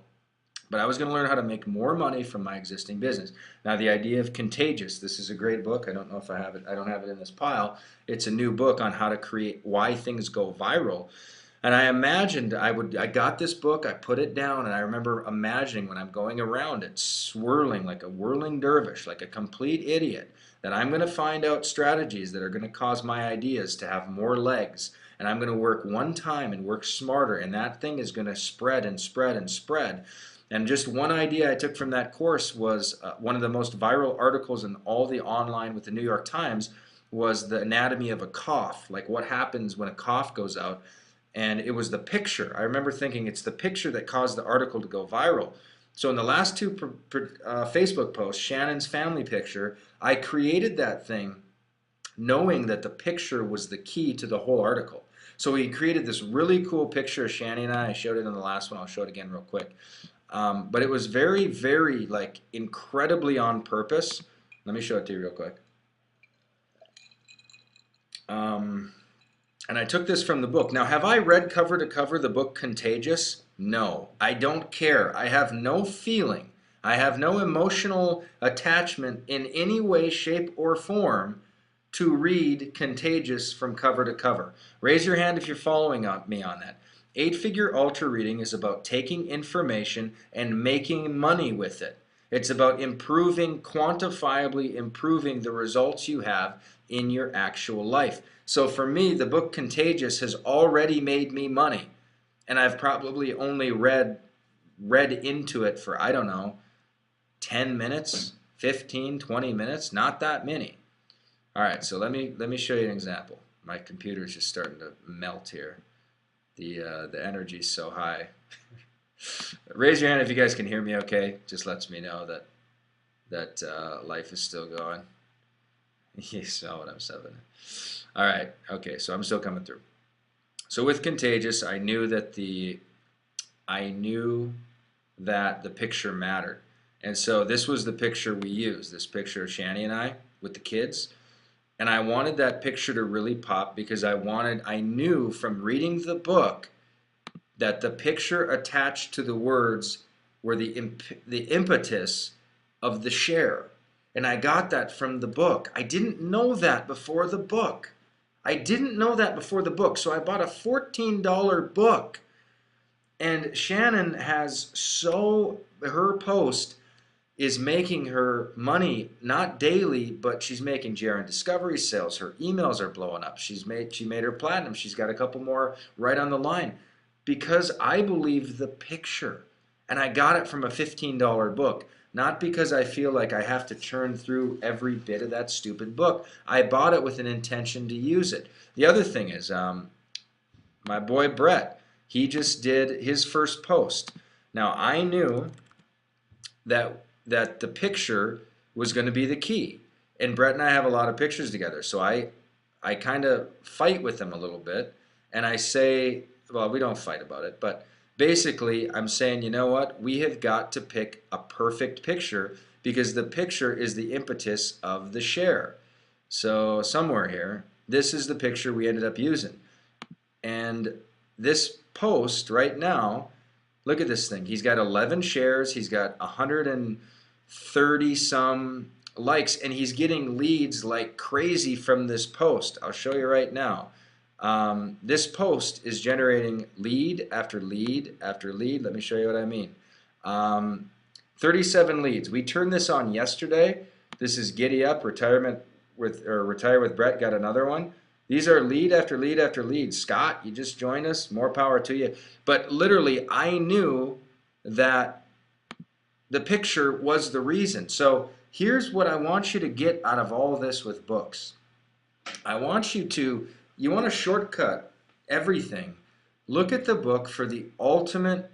Speaker 1: but I was going to learn how to make more money from my existing business. Now, the idea of Contagious, this is a great book. I don't know if I have it. I don't have it in this pile. It's a new book on how to create, why things go viral. And I imagined I got this book, I put it down, and I remember imagining when I'm going around it, swirling like a whirling dervish, like a complete idiot, that I'm going to find out strategies that are going to cause my ideas to have more legs. And I'm going to work one time and work smarter, and that thing is going to spread and spread and spread. And just one idea I took from that course was one of the most viral articles in all the online with the New York Times was the anatomy of a cough, like what happens when a cough goes out. And it was the picture. I remember thinking it's the picture that caused the article to go viral. So in the last two Facebook posts, Shannon's family picture, I created that thing knowing that the picture was the key to the whole article. So we created this really cool picture of Shanny and I showed it in the last one. I'll show it again real quick. But it was very, very, like, incredibly on purpose. Let me show it to you real quick. And I took this from the book. Now, have I read cover to cover the book Contagious? No, I don't care. I have no feeling. I have no emotional attachment in any way, shape, or form to read Contagious from cover to cover. Raise your hand if you're following me on that. Eight-figure ultra reading is about taking information and making money with it. It's about improving, quantifiably improving the results you have in your actual life. So for me, the book Contagious has already made me money. And I've probably only read into it for, I don't know, 10 minutes, 15, 20 minutes, not that many. All right, so let me show you an example. My computer's just starting to melt here. The energy's so high. Raise your hand if you guys can hear me okay. Just lets me know that life is still going. You saw what I'm saying. All right, okay, so I'm still coming through. So with Contagious, I knew that the picture mattered. And so this was the picture we used, this picture of Shanny and I with the kids. And I wanted that picture to really pop because I knew from reading the book that the picture attached to the words were the impetus of the share. And I got that from the book. I didn't know that before the book. So I bought a $14 book. And Shannon her post is making her money, not daily, but she's making Jaron Discovery sales. Her emails are blowing up. She made her platinum. She's got a couple more right on the line because I believe the picture. And I got it from a $15 book, not because I feel like I have to churn through every bit of that stupid book. I bought it with an intention to use it. The other thing is, my boy Brett, he just did his first post. Now, I knew that the picture was going to be the key. And Brett and I have a lot of pictures together. So I kind of fight with him a little bit. And I say, well, we don't fight about it. But basically, I'm saying, you know what? We have got to pick a perfect picture because the picture is the impetus of the share. So somewhere here, this is the picture we ended up using. And this post right now, look at this thing. He's got 11 shares. He's got 130 some likes, and he's getting leads like crazy from this post. I'll show you right now. This post is generating lead after lead after lead. Let me show you what I mean. 37 leads. We turned this on yesterday. This is Giddy Up, Retire with Brett, got another one. These are lead after lead after lead. Scott, you just joined us. More power to you. But literally, I knew that the picture was the reason. So here's what I want you to get out of all this with books. I want you want to shortcut everything. Look at the book for the ultimate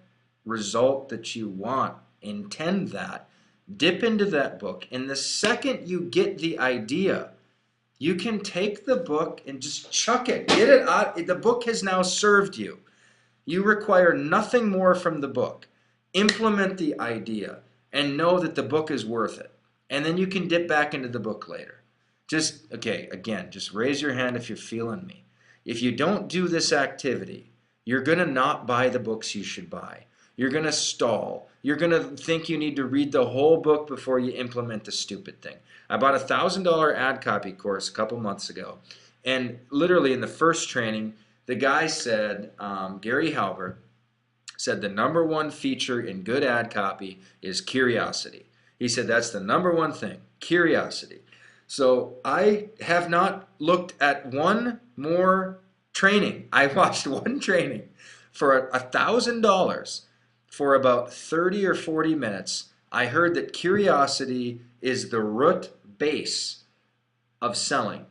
Speaker 1: result that you want. Intend that. Dip into that book. And the second you get the idea, you can take the book and just chuck it. Get it out. The book has now served you. You require nothing more from the book. Implement the idea and know that the book is worth it. And then you can dip back into the book later. Just raise your hand if you're feeling me. If you don't do this activity, you're going to not buy the books you should buy. You're going to stall. You're going to think you need to read the whole book before you implement the stupid thing. I bought a $1,000 ad copy course a couple months ago. And literally in the first training, The guy said, Gary Halbert said the number one feature in good ad copy is curiosity. He said that's the number one thing, curiosity. So I have not looked at one more training. I watched one training for $1,000 for about 30 or 40 minutes. I heard that curiosity is the root base of selling.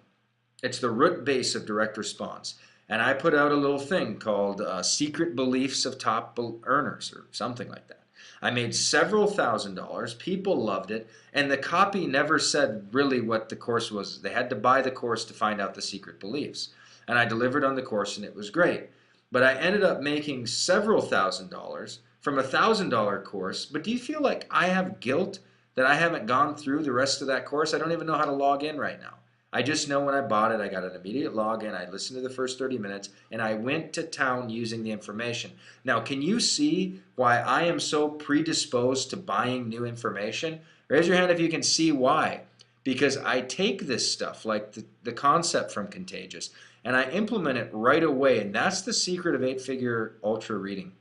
Speaker 1: It's the root base of direct response. And I put out a little thing called Secret Beliefs of Top Earners or something like that. I made several $1,000s. People loved it. And the copy never said really what the course was. They had to buy the course to find out the secret beliefs. And I delivered on the course and it was great. But I ended up making several $1,000s from a $1,000 course. But do you feel like I have guilt that I haven't gone through the rest of that course? I don't even know how to log in right now. I just know when I bought it, I got an immediate login. I listened to the first 30 minutes, and I went to town using the information. Now, can you see why I am so predisposed to buying new information? Raise your hand if you can see why. Because I take this stuff, like the concept from Contagious, and I implement it right away. And that's the secret of 8-figure ultra reading.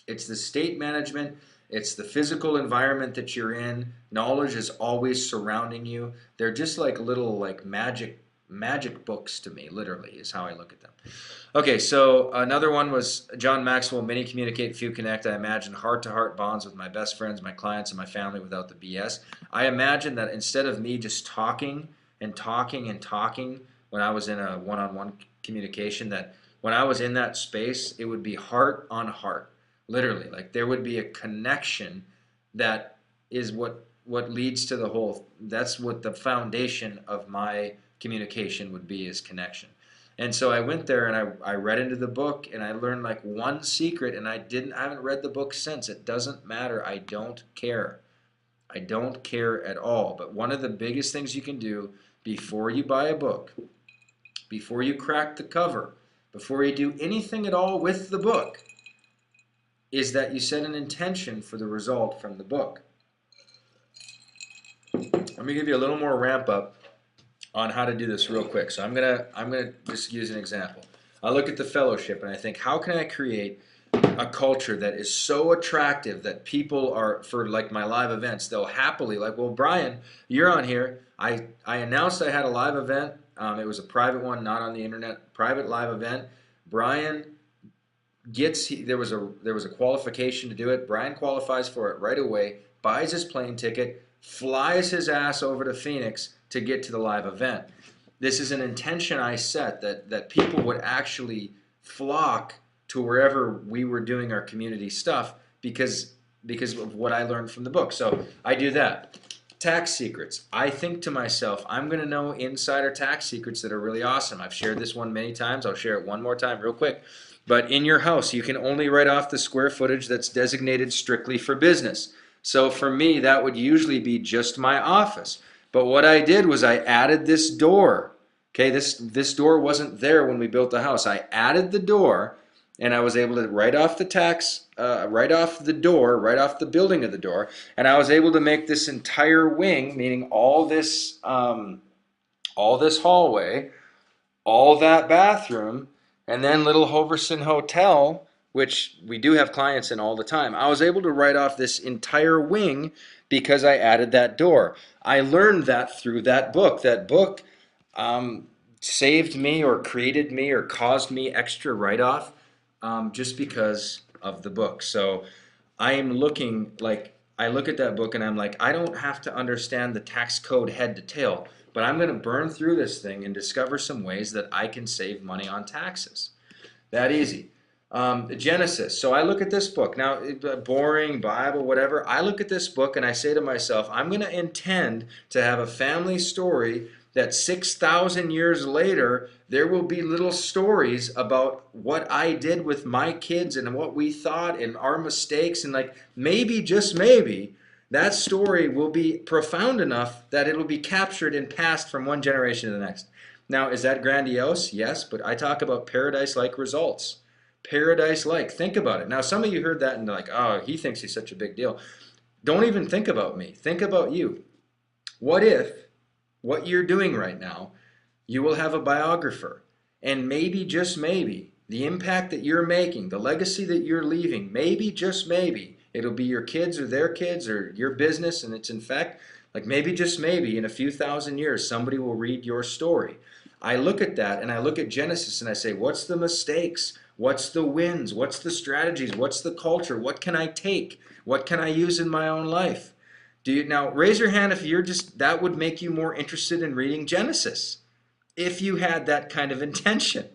Speaker 1: It's the state management. It's the physical environment that you're in. Knowledge is always surrounding you. They're just like little magic books to me, literally, is how I look at them. Okay, so another one was John Maxwell, Many Communicate, Few Connect. I imagine heart-to-heart bonds with my best friends, my clients, and my family without the BS. I imagine that instead of me just talking and talking and talking when I was in a one-on-one communication, that when I was in that space, it would be heart on heart. Literally, like there would be a connection that is what leads to the whole. That's what the foundation of my communication would be, is connection. And so I went there and I read into the book and I learned like one secret, and I haven't read the book since. It doesn't matter. I don't care. I don't care at all. But one of the biggest things you can do before you buy a book, before you crack the cover, before you do anything at all with the book, is that you set an intention for the result from the book. Let me give you a little more ramp up on how to do this real quick. So I'm gonna just use an example. I look at the fellowship and I think, how can I create a culture that is so attractive that people are, for like my live events, they'll happily, like, well, Brian, you're on here. I announced I had a live event. It was a private one, not on the internet, private live event. Brian there was a qualification to do it. Brian qualifies for it right away, buys his plane ticket, flies his ass over to Phoenix to get to the live event. This is an intention I set that people would actually flock to wherever we were doing our community stuff because of what I learned from the book. So I do that. Tax secrets. I think to myself, I'm going to know insider tax secrets that are really awesome. I've shared this one many times. I'll share it one more time real quick. But in your house, you can only write off the square footage that's designated strictly for business. So for me, that would usually be just my office. But what I did was I added this door. Okay, this door wasn't there when we built the house. I added the door, and I was able to write off the tax, write off the door, write off the building of the door, and I was able to make this entire wing, meaning all this hallway, all that bathroom, and then Little Hoverson Hotel, which we do have clients in all the time. I was able to write off this entire wing because I added that door. I learned that through that book. That book saved me or created me or caused me extra write-off just because of the book. So I am looking, like, I look at that book and I'm like, I don't have to understand the tax code head to tail, but I'm going to burn through this thing and discover some ways that I can save money on taxes. That easy. Genesis. So I look at this book. Now, boring, Bible, whatever. I look at this book and I say to myself, I'm going to intend to have a family story that 6,000 years later, there will be little stories about what I did with my kids and what we thought and our mistakes. And like maybe, just maybe, that story will be profound enough that it'll be captured and passed from one generation to the next. Now, is that grandiose? Yes, but I talk about paradise-like results. Paradise-like. Think about it. Now, some of you heard that and they're like, oh, he thinks he's such a big deal. Don't even think about me. Think about you. What if what you're doing right now, you will have a biographer, and maybe, just maybe, the impact that you're making, the legacy that you're leaving, maybe, just maybe, it'll be your kids or their kids or your business, and it's in fact, like maybe, just maybe, in a few thousand years, somebody will read your story. I look at that and I look at Genesis and I say, what's the mistakes? What's the wins? What's the strategies? What's the culture? What can I take? What can I use in my own life? Do you now raise your hand if you're just that would make you more interested in reading Genesis? If you had that kind of intention.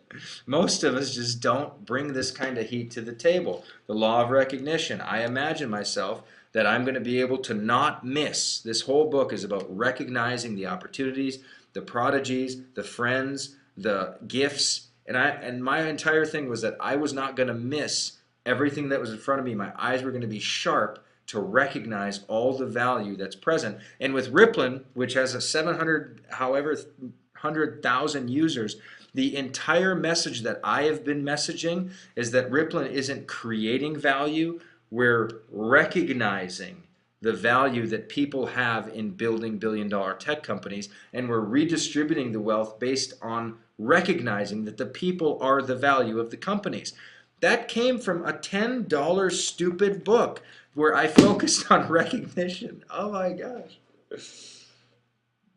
Speaker 1: Most of us just don't bring this kind of heat to the table. The law of recognition. I imagine myself that I'm going to be able to not miss. This whole book is about recognizing the opportunities, the prodigies, the friends, the gifts. And my entire thing was that I was not going to miss everything that was in front of me. My eyes were going to be sharp to recognize all the value that's present. And with Riplin, which has a 100,000 users, the entire message that I have been messaging is that Riplin isn't creating value. We're recognizing the value that people have in building billion-dollar tech companies, and we're redistributing the wealth based on recognizing that the people are the value of the companies. That came from a $10 stupid book where I focused on recognition. Oh my gosh.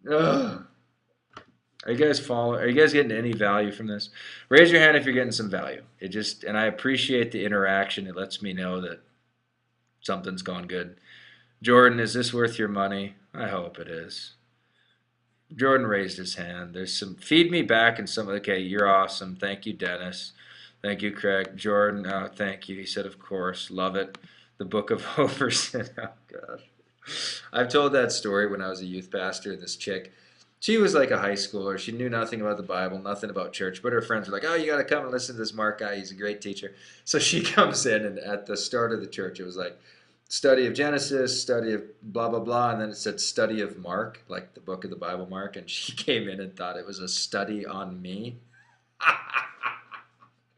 Speaker 1: Ugh. Are you guys getting any value from this? Raise your hand if you're getting some value. And I appreciate the interaction. It lets me know that something's gone good. Jordan, is this worth your money? I hope it is. Jordan raised his hand. There's some feed me back and some. Okay, you're awesome. Thank you, Dennis. Thank you, Craig. Jordan, thank you. He said, of course, love it. The Book of Overson. Oh gosh, I've told that story when I was a youth pastor. This chick, she was like a high schooler. She knew nothing about the Bible, nothing about church, but her friends were like, oh, you got to come and listen to this Mark guy. He's a great teacher. So she comes in, and at the start of the church, it was like, study of Genesis, study of blah, blah, blah, and then it said study of Mark, like the book of the Bible, Mark, and she came in and thought it was a study on me.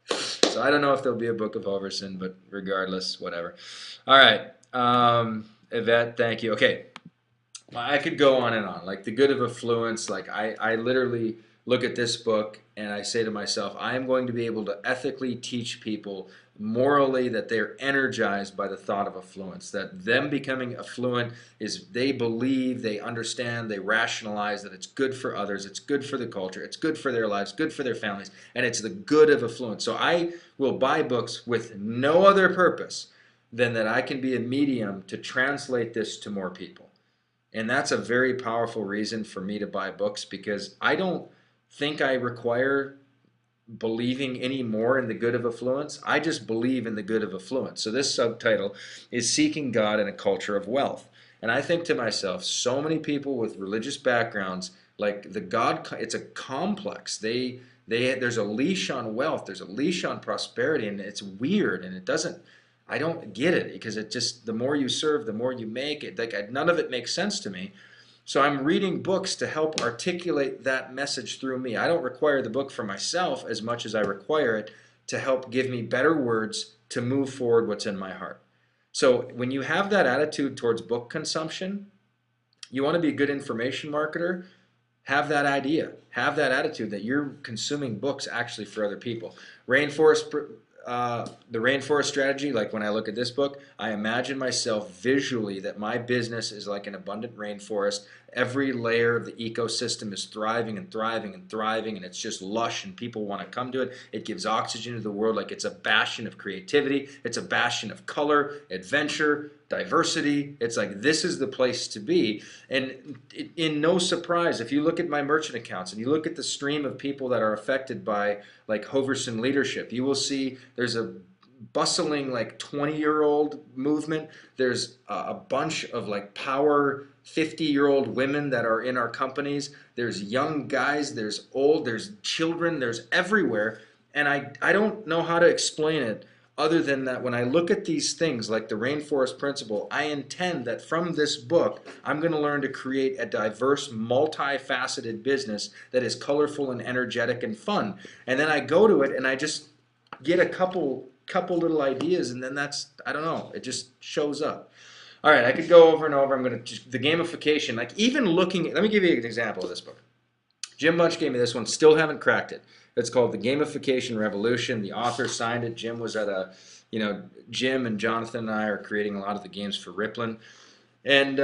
Speaker 1: So I don't know if there'll be a Book of Overson, but regardless, whatever. All right. Yvette, thank you. Okay. I could go on and on. Like the good of affluence, like I literally look at this book and I say to myself, I am going to be able to ethically teach people morally that they're energized by the thought of affluence, that them becoming affluent is they believe, they understand, they rationalize that it's good for others, it's good for the culture, it's good for their lives, good for their families, and it's the good of affluence. So I will buy books with no other purpose than that I can be a medium to translate this to more people. And that's a very powerful reason for me to buy books, because I don't think I require believing any more in the good of affluence. I just believe in the good of affluence. So this subtitle is Seeking God in a Culture of Wealth. And I think to myself, so many people with religious backgrounds, like the God, it's a complex. There's a leash on wealth, there's a leash on prosperity, and it's weird, and I don't get it, because it just, the more you serve, the more you make. None of it makes sense to me. So I'm reading books to help articulate that message through me. I don't require the book for myself as much as I require it to help give me better words to move forward what's in my heart. So when you have that attitude towards book consumption, you want to be a good information marketer, have that idea. Have that attitude that you're consuming books actually for other people. The rainforest strategy, like when I look at this book, I imagine myself visually that my business is like an abundant rainforest. Every layer of the ecosystem is thriving and thriving and thriving, and it's just lush, and people want to come to it. It gives oxygen to the world. Like it's a bastion of creativity. It's a bastion of color, adventure, diversity. It's like this is the place to be. And in no surprise, if you look at my merchant accounts and you look at the stream of people that are affected by like Hoverson leadership, you will see there's a bustling like 20-year-old movement. There's a bunch of like power 50-year-old women that are in our companies. There's young guys, there's old, there's children, there's everywhere. And I don't know how to explain it other than that when I look at these things like the rainforest principle, I intend that from this book, I'm going to learn to create a diverse, multifaceted business that is colorful and energetic and fun. And then I go to it and I just get a couple little ideas, and then I don't know, it just shows up. All right, I could go over and over. I'm going to just, the gamification, like even looking, let me give you an example of this book. Jim Bunch gave me this one. Still haven't cracked it. It's called The Gamification Revolution. The author signed it. Jim was at a, Jim and Jonathan and I are creating a lot of the games for Rippling. And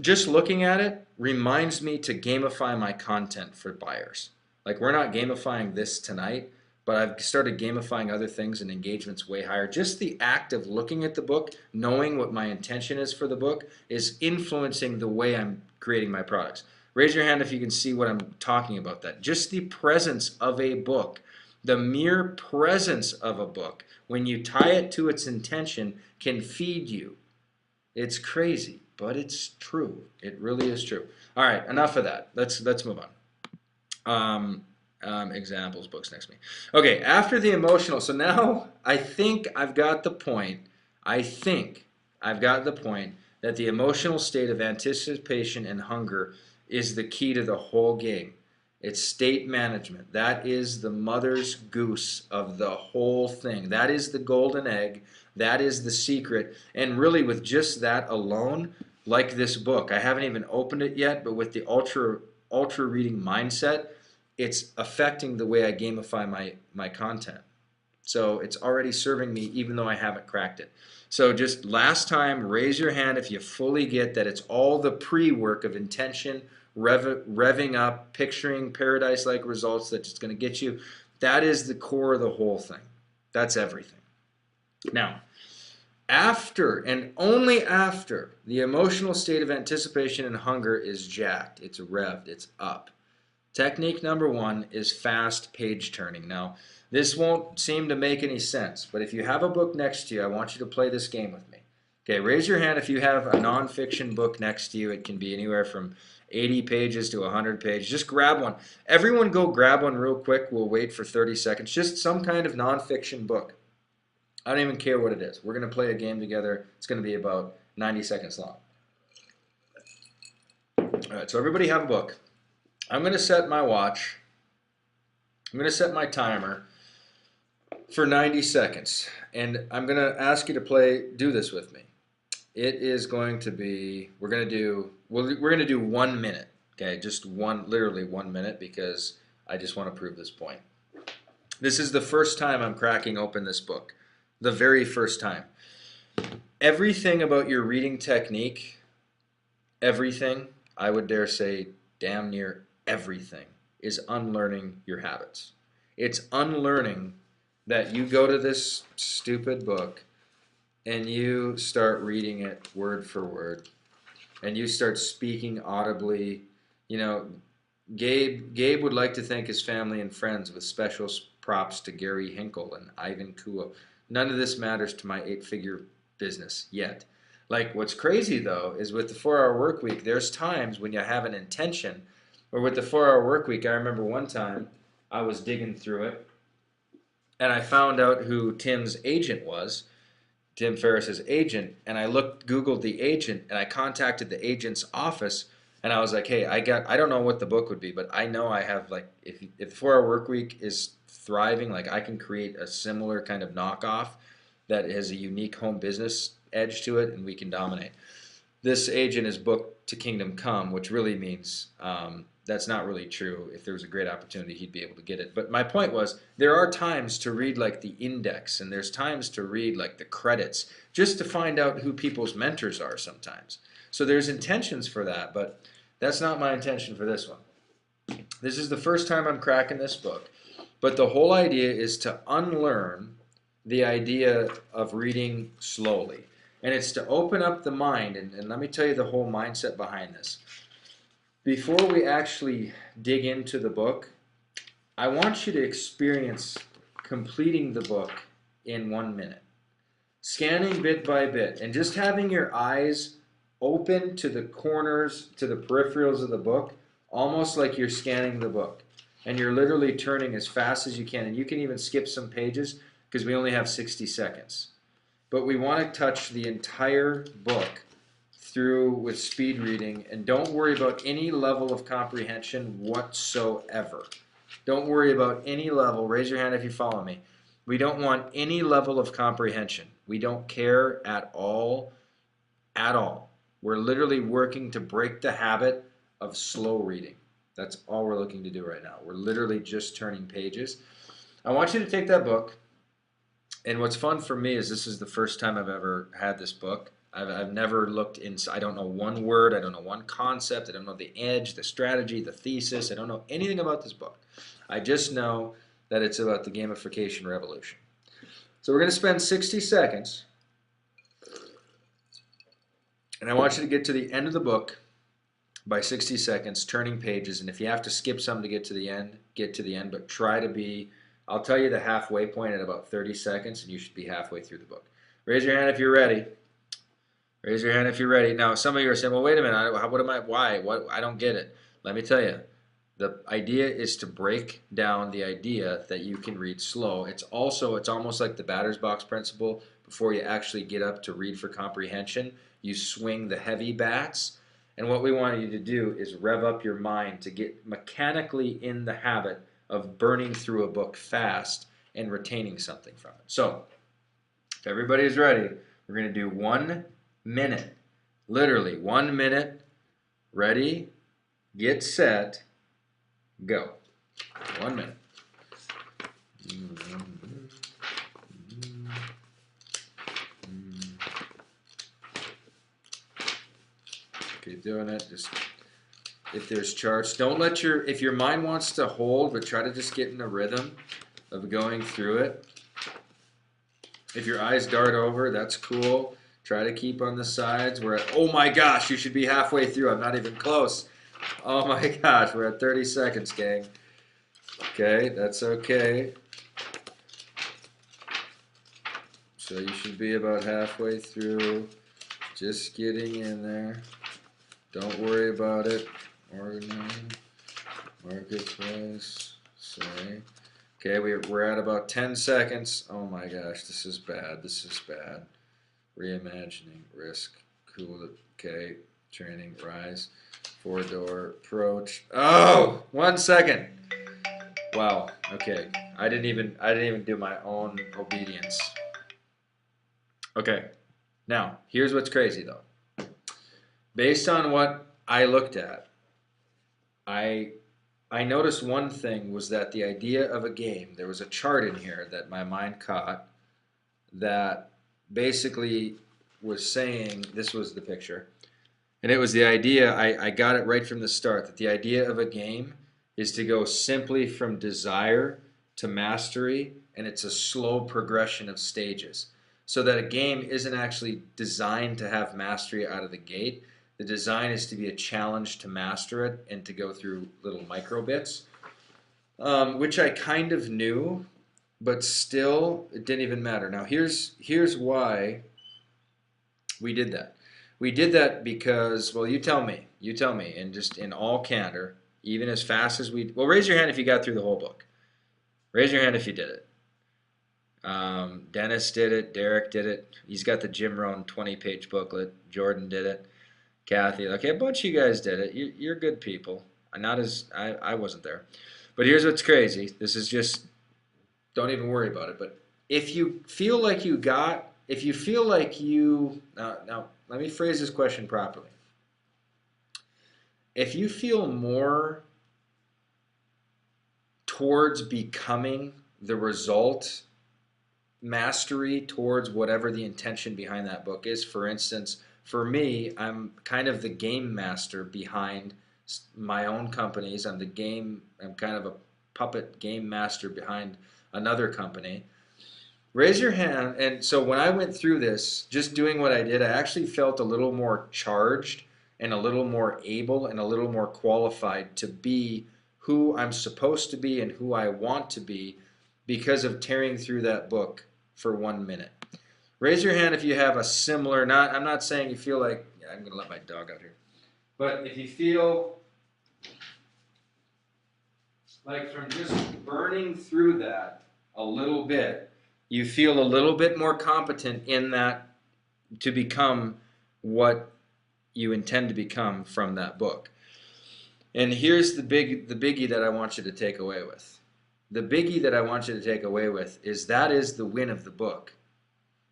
Speaker 1: just looking at it reminds me to gamify my content for buyers. Like, we're not gamifying this tonight, but I've started gamifying other things and engagement's way higher. Just the act of looking at the book, knowing what my intention is for the book, is influencing the way I'm creating my products. Raise your hand if you can see what I'm talking about that. Just the presence of a book, the mere presence of a book, when you tie it to its intention, can feed you. It's crazy, but it's true. It really is true. All right, enough of that. Let's move on. Examples, books next to me. Okay, after the emotional, so now I think I've got the point. I think I've got the point that the emotional state of anticipation and hunger is the key to the whole game. It's state management. That is the mother's goose of the whole thing. That is the golden egg. That is the secret. And really, with just that alone, like this book, I haven't even opened it yet, but with the ultra reading mindset, it's affecting the way I gamify my content. So it's already serving me even though I haven't cracked it. So just last time, raise your hand if you fully get that it's all the pre-work of intention, revving up, picturing paradise-like results that it's going to get you. That is the core of the whole thing. That's everything. Now, after and only after the emotional state of anticipation and hunger is jacked, it's revved, it's up. Technique number one is fast page turning. Now, this won't seem to make any sense, but if you have a book next to you, I want you to play this game with me. Okay, raise your hand if you have a nonfiction book next to you. It can be anywhere from 80 pages to 100 pages. Just grab one. Everyone go grab one real quick. We'll wait for 30 seconds. Just some kind of nonfiction book. I don't even care what it is. We're going to play a game together. It's going to be about 90 seconds long. All right, so everybody have a book. I'm going to set my watch. I'm going to set my timer for 90 seconds. And I'm going to ask you to do this with me. It is going to be, we're going to do 1 minute. Okay, just literally 1 minute, because I just want to prove this point. This is the first time I'm cracking open this book. The very first time. Everything about your reading technique, everything, I would dare say damn near everything, is unlearning your habits. It's unlearning that you go to this stupid book and you start reading it word for word and you start speaking audibly. You know, Gabe would like to thank his family and friends with special props to Gary Hinkle and Ivan Kuo. None of this matters to my 8-figure business yet. Like, what's crazy though is with the 4-hour work week, there's times when you have an intention. Or with the 4-hour work week, I remember one time I was digging through it and I found out who Tim's agent was, Tim Ferriss's agent, and I Googled the agent, and I contacted the agent's office, and I was like, hey, I don't know what the book would be, but I know I have, like, if the 4-hour work week is thriving, like, I can create a similar kind of knockoff that has a unique home business edge to it, and we can dominate. This agent is booked to Kingdom Come, which really means that's not really true. If there was a great opportunity, he'd be able to get it. But my point was, there are times to read like the index, and there's times to read like the credits, just to find out who people's mentors are sometimes. So there's intentions for that, but that's not my intention for this one. This is the first time I'm cracking this book. But the whole idea is to unlearn the idea of reading slowly. And it's to open up the mind, and let me tell you the whole mindset behind this. Before we actually dig into the book, I want you to experience completing the book in 1 minute. Scanning bit by bit, and just having your eyes open to the corners, to the peripherals of the book, almost like you're scanning the book. And you're literally turning as fast as you can, and you can even skip some pages because we only have 60 seconds. But we want to touch the entire book through with speed reading, and don't worry about any level of comprehension whatsoever. Don't worry about any level. Raise your hand if you follow me. We don't want any level of comprehension. We don't care at all, at all. We're literally working to break the habit of slow reading. That's all we're looking to do right now. We're literally just turning pages. I want you to take that book, and what's fun for me is this is the first time I've ever had this book. I've never looked inside. I don't know one word. I don't know one concept. I don't know the edge, the strategy, the thesis. I don't know anything about this book. I just know that it's about the gamification revolution. So we're going to spend 60 seconds, and I want you to get to the end of the book by 60 seconds, turning pages. And if you have to skip some to get to the end, get to the end, but try to be, I'll tell you the halfway point at about 30 seconds, and you should be halfway through the book. Raise your hand if you're ready. Raise your hand if you're ready. Now, some of you are saying, well, wait a minute, what am I, why? What? I don't get it. Let me tell you. The idea is to break down the idea that you can read slow. It's almost like the batter's box principle. Before you actually get up to read for comprehension, you swing the heavy bats. And what we want you to do is rev up your mind to get mechanically in the habit of burning through a book fast and retaining something from it. So, if everybody is ready, we're going to do 1 minute. Literally 1 minute. Ready, get set, go. 1 minute. Keep doing it. Just if there's charts, don't let if your mind wants to hold, but try to just get in a rhythm of going through it. If your eyes dart over, that's cool. Try to keep on the sides. We're at, oh my gosh, you should be halfway through. I'm not even close. Oh my gosh, we're at 30 seconds, gang. Okay, that's okay. So you should be about halfway through. Just getting in there. Don't worry about it. Organize, marketplace, say. Okay, we're at about 10 seconds. Oh my gosh, this is bad. This is bad. Reimagining, risk, cool. Okay, training, rise, 4-door, approach. Oh, 1 second. Wow. Okay, I didn't even do my own obedience. Okay, now here's what's crazy though. Based on what I looked at, I noticed one thing was that the idea of a game, there was a chart in here that my mind caught that basically was saying, this was the picture, and it was the idea, I got it right from the start, that the idea of a game is to go simply from desire to mastery, and it's a slow progression of stages. So that a game isn't actually designed to have mastery out of the gate. The design is to be a challenge to master it and to go through little micro bits, which I kind of knew, but still, it didn't even matter. Now, here's why we did that. We did that because, well, you tell me, and just in all candor, even as fast as well, raise your hand if you got through the whole book. Raise your hand if you did it. Dennis did it. Derek did it. He's got the Jim Rohn 20-page booklet. Jordan did it. Kathy, okay, a bunch of you guys did it. You're good people. I wasn't there. But here's what's crazy. This is just, don't even worry about it. But if you feel like now let me phrase this question properly. If you feel more towards becoming the result, mastery towards whatever the intention behind that book is, for instance, for me, I'm kind of the game master behind my own companies. I'm kind of a puppet game master behind another company. Raise your hand. And so when I went through this, just doing what I did, I actually felt a little more charged and a little more able and a little more qualified to be who I'm supposed to be and who I want to be because of tearing through that book for 1 minute. Raise your hand if you have a similar, I'm not saying you feel like, I'm going to let my dog out here. But if you feel like from just burning through that a little bit, you feel a little bit more competent in that to become what you intend to become from that book. And here's the biggie that I want you to take away with. The biggie that I want you to take away with is that is the win of the book.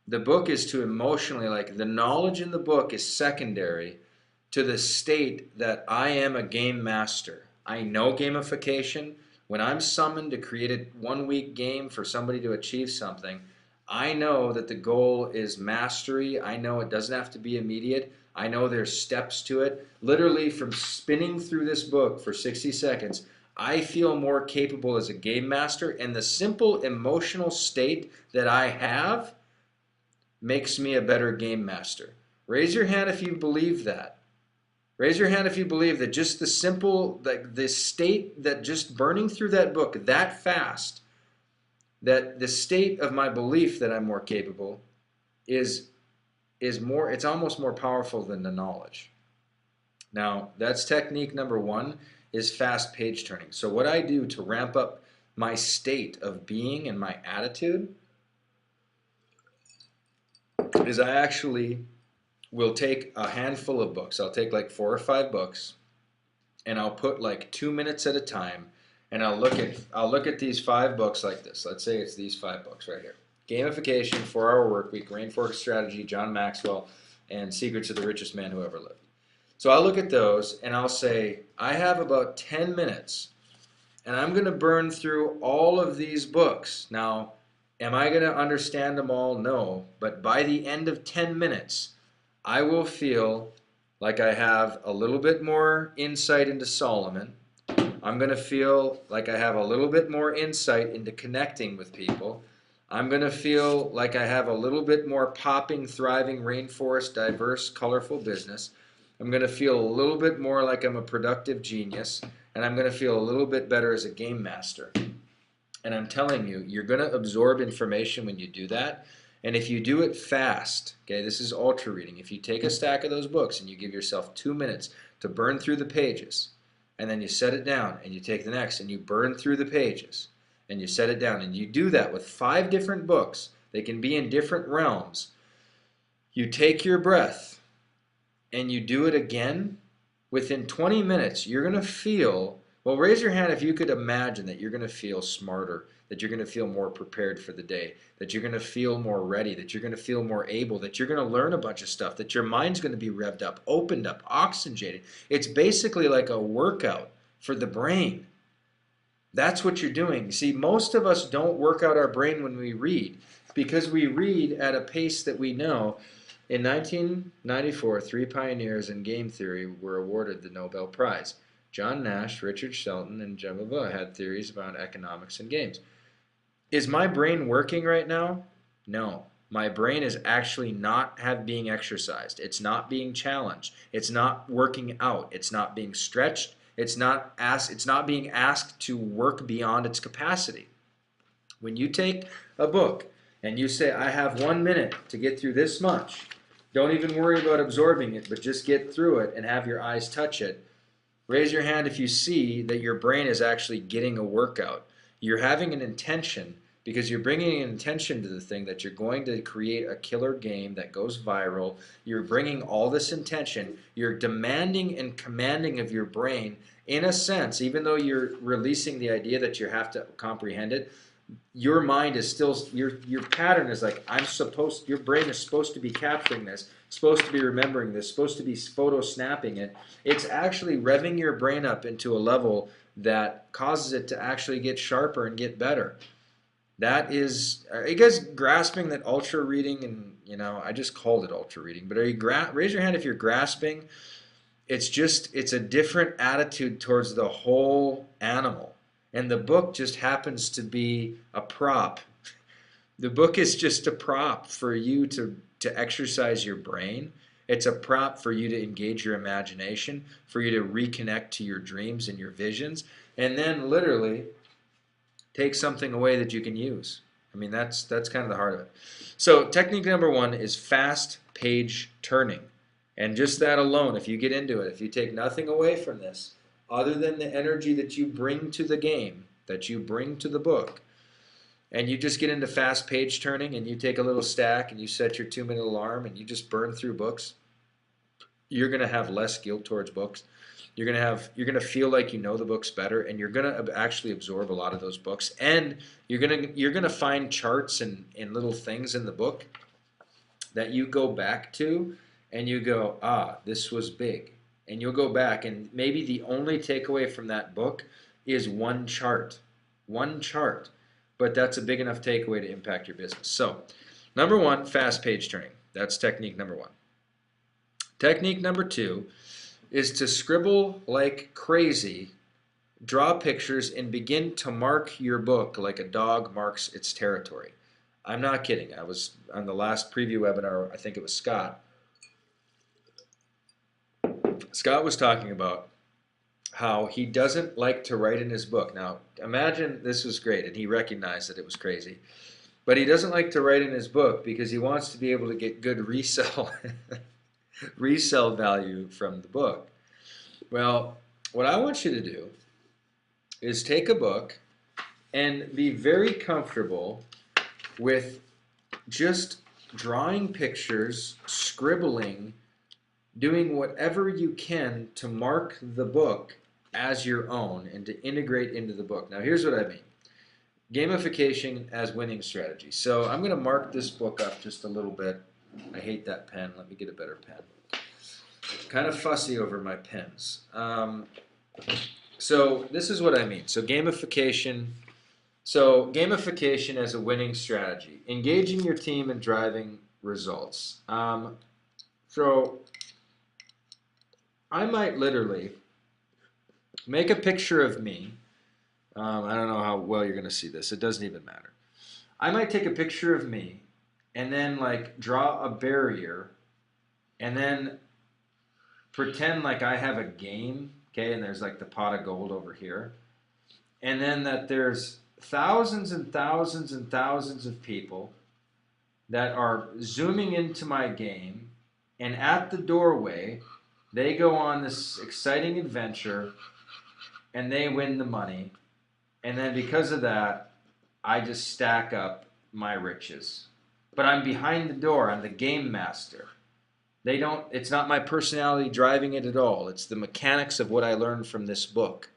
Speaker 1: The book is to emotionally, like the knowledge in the book is secondary to the state that I am a game master. I know gamification. When I'm summoned to create a 1 week game for somebody to achieve something, I know that the goal is mastery. I know it doesn't have to be immediate. I know there's steps to it. Literally, from spinning through this book for 60 seconds, I feel more capable as a game master, and the simple emotional state that I have makes me a better game master. Raise your hand if you believe that. Raise your hand if you believe that just the simple, like the state that just burning through that book that fast, that the state of my belief that I'm more capable is more, it's almost more powerful than the knowledge. Now, that's technique number one, is fast page turning. So what I do to ramp up my state of being and my attitude is I actually will take a handful of books. I'll take like 4 or 5 books, and I'll put like 2 minutes at a time, and I'll look at these 5 books like this. Let's say it's these 5 books right here: Gamification, 4-Hour Workweek, Rainforest Strategy, John Maxwell, and Secrets of the Richest Man Who Ever Lived. So I'll look at those and I'll say, I have about 10 minutes, and I'm going to burn through all of these books. Now, am I going to understand them all? No. But by the end of 10 minutes, I will feel like I have a little bit more insight into Solomon. I'm going to feel like I have a little bit more insight into connecting with people. I'm going to feel like I have a little bit more popping, thriving, rainforest, diverse, colorful business. I'm going to feel a little bit more like I'm a productive genius, and I'm going to feel a little bit better as a game master. And I'm telling you, you're going to absorb information when you do that. And if you do it fast, okay, this is ultra reading. If you take a stack of those books and you give yourself 2 minutes to burn through the pages, and then you set it down and you take the next and you burn through the pages and you set it down, and you do that with 5 different books, they can be in different realms. You take your breath and you do it again, within 20 minutes, you're going to feel, well, raise your hand if you could imagine that you're going to feel smarter, that you're going to feel more prepared for the day, that you're going to feel more ready, that you're going to feel more able, that you're going to learn a bunch of stuff, that your mind's going to be revved up, opened up, oxygenated. It's basically like a workout for the brain. That's what you're doing. See, most of us don't work out our brain when we read, because we read at a pace that we know. In 1994, 3 pioneers in game theory were awarded the Nobel Prize. John Nash, Richard Shelton, and Jemima had theories about economics and games. Is my brain working right now? No. My brain is actually not being exercised. It's not being challenged. It's not working out. It's not being stretched. It's not being asked to work beyond its capacity. When you take a book and you say, I have 1 minute to get through this much, don't even worry about absorbing it, but just get through it and have your eyes touch it. Raise your hand if you see that your brain is actually getting a workout. You're having an intention, because you're bringing an intention to the thing that you're going to create a killer game that goes viral. You're bringing all this intention. You're demanding and commanding of your brain, in a sense, even though you're releasing the idea that you have to comprehend it. Your mind is still, your pattern is like, your brain is supposed to be capturing this, supposed to be remembering this, supposed to be photo snapping it. It's actually revving your brain up into a level that causes it to actually get sharper and get better. That is, are you guys grasping that ultra reading? And I just called it ultra reading, but are you raise your hand if you're grasping. It's a different attitude towards the whole animal. And the book just happens to be a prop. The book is just a prop for you to exercise your brain. It's a prop for you to engage your imagination, for you to reconnect to your dreams and your visions, and then literally take something away that you can use. I mean, that's kind of the heart of it. So technique number 1 is fast page turning. And just that alone, if you get into it, if you take nothing away from this, other than the energy that you bring to the game, that you bring to the book, and you just get into fast page turning, and you take a little stack and you set your 2-minute alarm and you just burn through books, you're going to have less guilt towards books. You're going to feel like you know the books better, and you're going to actually absorb a lot of those books, and you're going to find charts and little things in the book that you go back to and you go, this was big. and you'll go back, and maybe the only takeaway from that book is one chart, but that's a big enough takeaway to impact your business. So, number one, fast page turning. That's technique number one. Technique number two is to scribble like crazy, draw pictures, and begin to mark your book like a dog marks its territory. I'm not kidding. I was on the last preview webinar, I think it was Scott. Scott was talking about how he doesn't like to write in his book. Now, imagine this was great, and he recognized that it was crazy. But he doesn't like to write in his book because he wants to be able to get good resell value from the book. Well, what I want you to do is take a book and be very comfortable with just drawing pictures, scribbling, doing whatever you can to mark the book as your own and to integrate into the book. Now, here's what I mean. Gamification as winning strategy. So I'm going to mark this book up just a little bit. I hate that pen. Let me get a better pen. Kind of fussy over my pens. So this is what I mean. So gamification as a winning strategy. Engaging your team and driving results. So I might literally make a picture of me. I don't know how well you're going to see this. It doesn't even matter. I might take a picture of me and then like draw a barrier and then pretend like I have a game, okay, and there's like the pot of gold over here. And then that there's thousands and thousands and thousands of people that are zooming into my game, and at the doorway, they go on this exciting adventure and they win the money. And then because of that, I just stack up my riches. But I'm behind the door. I'm the game master. It's not my personality driving it at all. It's the mechanics of what I learned from this book.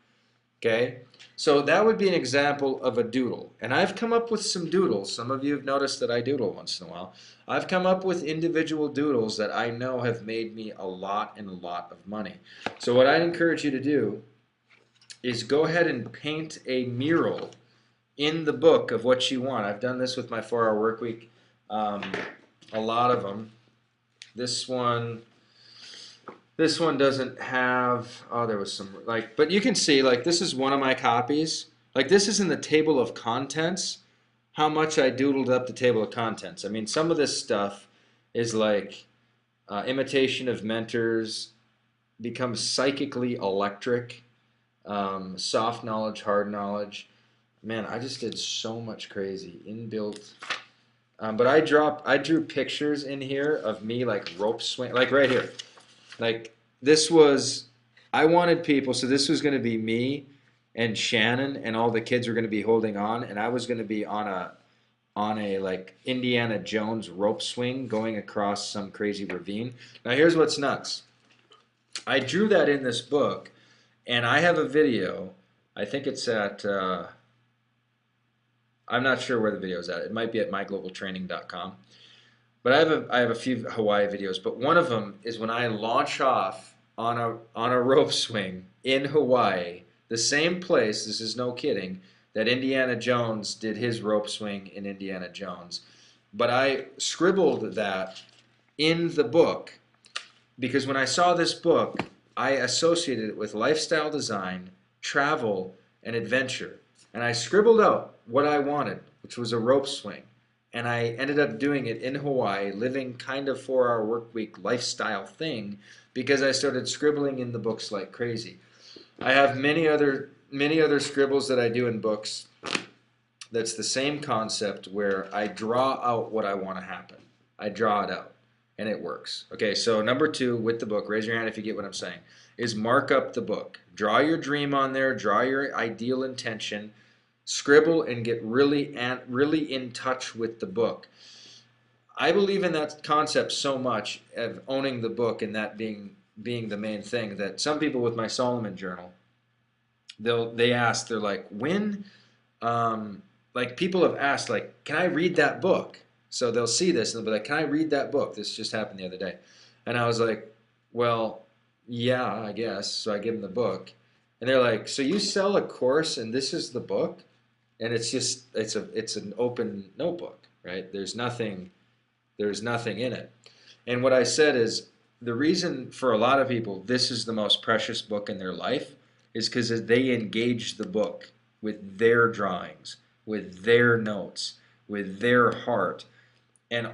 Speaker 1: Okay? So that would be an example of a doodle. And I've come up with some doodles. Some of you have noticed that I doodle once in a while. I've come up with individual doodles that I know have made me a lot of money. So what I'd encourage you to do is go ahead and paint a mural in the book of what you want. I've done this with my 4-hour work week. A lot of them. This one doesn't have, oh, there was some, like, but you can see, like, this is one of my copies. Like, this is in the table of contents, how much I doodled up the table of contents. I mean, some of this stuff is like imitation of mentors, becomes psychically electric, soft knowledge, hard knowledge. Man, I just did so much crazy inbuilt. But I drew pictures in here of me like rope swing, like right here. Like this was, I wanted people, so this was going to be me and Shannon, and all the kids were going to be holding on, and I was going to be on a like Indiana Jones rope swing going across some crazy ravine. Now here's what's nuts. I drew that in this book, and I have a video. I think it's at, I'm not sure where the video is at. It might be at myglobaltraining.com. But I have a few Hawaii videos. But one of them is when I launch off on a rope swing in Hawaii, the same place, this is no kidding, that Indiana Jones did his rope swing in Indiana Jones. But I scribbled that in the book because when I saw this book, I associated it with lifestyle design, travel, and adventure. And I scribbled out what I wanted, which was a rope swing. And I ended up doing it in Hawaii, living kind of 4-hour work week lifestyle thing because I started scribbling in the books like crazy. I have many other scribbles that I do in books that's the same concept where I draw out what I want to happen. I draw it out and it works. Okay, so number 2 with the book, raise your hand if you get what I'm saying, is mark up the book. Draw your dream on there, draw your ideal intention, scribble and get really in touch with the book. I believe in that concept so much of owning the book and that being the main thing that some people with my Solomon journal, they're like, when, like people have asked, like, can I read that book? So they'll see this and they'll be like, can I read that book? This just happened the other day. And I was like, well, yeah, I guess. So I give them the book, and they're like, so you sell a course, and this is the book, and it's an open notebook, right? There's nothing in it. And what I said is the reason for a lot of people this is the most precious book in their life is because they engage the book with their drawings, with their notes, with their heart, and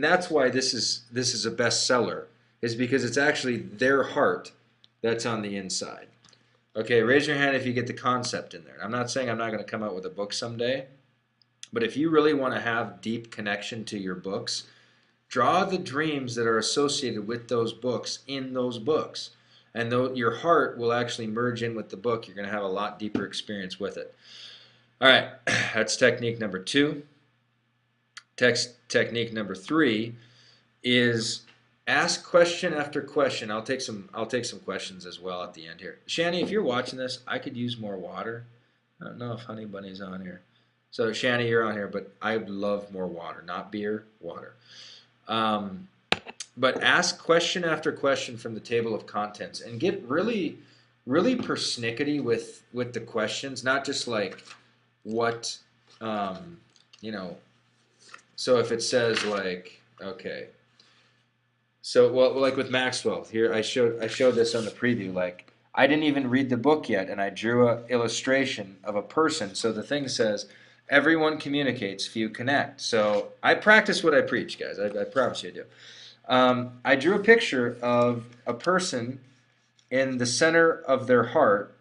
Speaker 1: that's why this is a bestseller is because it's actually their heart that's on the inside. Okay, raise your hand if you get the concept in there. I'm not saying I'm not going to come out with a book someday, but if you really want to have deep connection to your books, draw the dreams that are associated with those books in those books. And though your heart will actually merge in with the book, you're going to have a lot deeper experience with it. All right, that's technique number 2. Technique number 3 is ask question after question. I'll take some questions as well at the end here. Shani, if you're watching this, I could use more water. I don't know if Honey Bunny's on here. So Shani, you're on here, but I love more water, not beer, water. But ask question after question from the table of contents and get really, really persnickety with the questions, not just like what, you know. So if it says like, okay, so well, like with Maxwell here, I showed this on the preview. Like I didn't even read the book yet, and I drew an illustration of a person. So the thing says, everyone communicates, few connect. So I practice what I preach, guys. I promise you I do. I drew a picture of a person in the center of their heart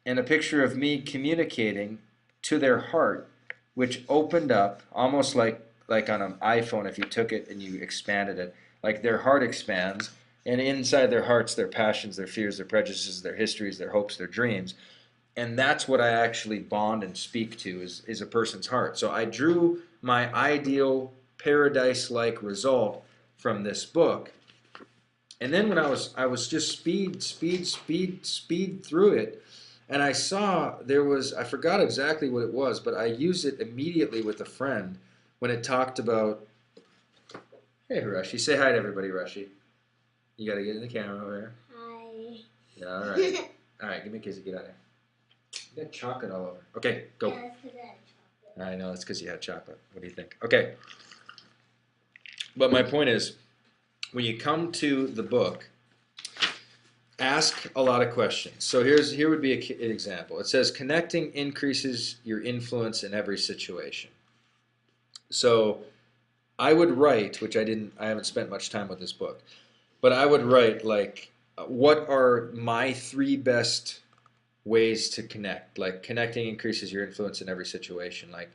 Speaker 1: and a picture of me communicating to their heart, which opened up almost like on an iPhone if you took it and you expanded it. Like their heart expands, and inside their hearts, their passions, their fears, their prejudices, their histories, their hopes, their dreams. And that's what I actually bond and speak to is a person's heart. So I drew my ideal paradise-like result from this book. And then when I was just speed through it, and I saw I forgot exactly what it was, but I used it immediately with a friend when it talked about, hey Rushy, say hi to everybody, Rushy. You gotta get in the camera over here.
Speaker 2: Hi.
Speaker 1: Yeah, all right. All right, give me a kiss and get out of here. You got chocolate all over. Okay, go.
Speaker 2: Yeah, that's 'cause I had chocolate.
Speaker 1: I know, it's because you had chocolate. What do you think? Okay. But my point is, when you come to the book, ask a lot of questions. So here would be an example. It says connecting increases your influence in every situation. So I would write, which I haven't spent much time with this book, but I would write like, what are my 3 best ways to connect? Like connecting increases your influence in every situation. Like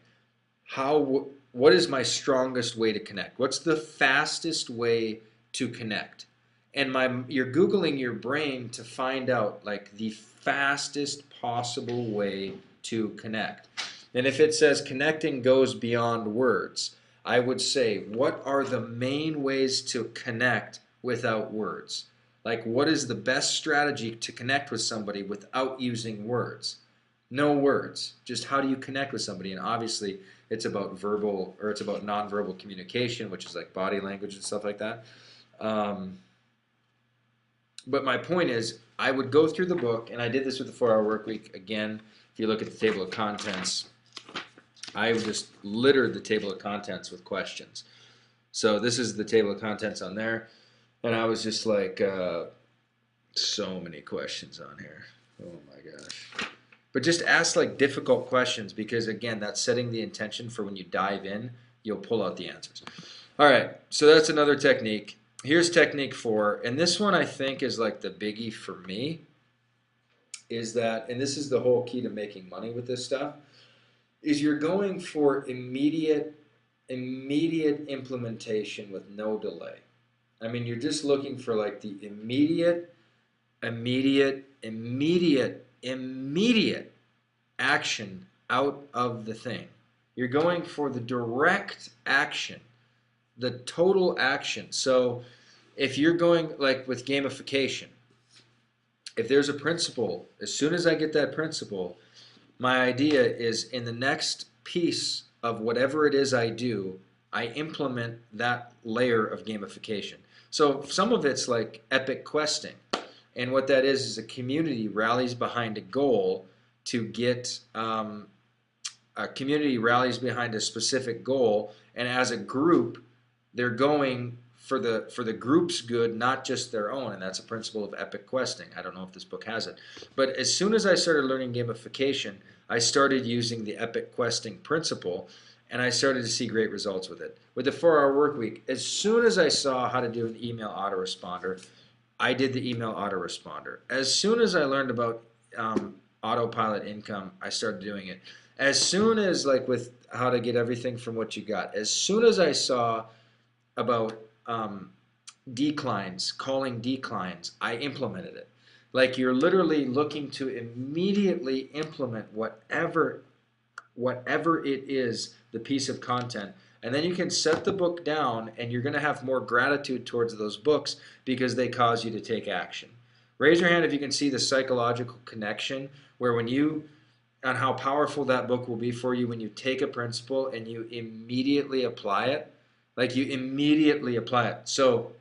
Speaker 1: what is my strongest way to connect? What's the fastest way to connect? And you're Googling your brain to find out like the fastest possible way to connect. And if it says connecting goes beyond words, I would say, what are the main ways to connect without words? Like, what is the best strategy to connect with somebody without using words? No words. Just how do you connect with somebody? And obviously, it's about nonverbal communication, which is like body language and stuff like that. But my point is, I would go through the book, and I did this with the 4-Hour Workweek. Again, if you look at the table of contents, I just littered the table of contents with questions. So this is the table of contents on there. And I was just like, so many questions on here. Oh my gosh. But just ask like difficult questions because again, that's setting the intention for when you dive in, you'll pull out the answers. All right, so that's another technique. Here's technique 4, and this one I think is like the biggie for me, is that, and this is the whole key to making money with this stuff, is you're going for immediate implementation with no delay. I mean, you're just looking for like the immediate action out of the thing. You're going for the direct action, the total action. So if you're going like with gamification, if there's a principle, as soon as I get that principle, my idea is in the next piece of whatever it is I do, I implement that layer of gamification. So some of it's like epic questing. And what that is a community rallies behind a goal to get a community rallies behind a specific goal, and as a group, they're going for the group's good, not just their own. And that's a principle of epic questing. I don't know if this book has it, but as soon as I started learning gamification, I started using the epic questing principle, and I started to see great results with it. With the 4-hour work week, as soon as I saw how to do an email autoresponder, I did the email autoresponder. As soon as I learned about autopilot income, I started doing it. As soon as, like with how to get everything from what you got, as soon as I saw about declines, calling declines, I implemented it. Like you're literally looking to immediately implement whatever it is, the piece of content. And then you can set the book down, and you're going to have more gratitude towards those books because they cause you to take action. Raise your hand if you can see the psychological connection where when you, on how powerful that book will be for you when you take a principle and you immediately apply it. Like you immediately apply it. So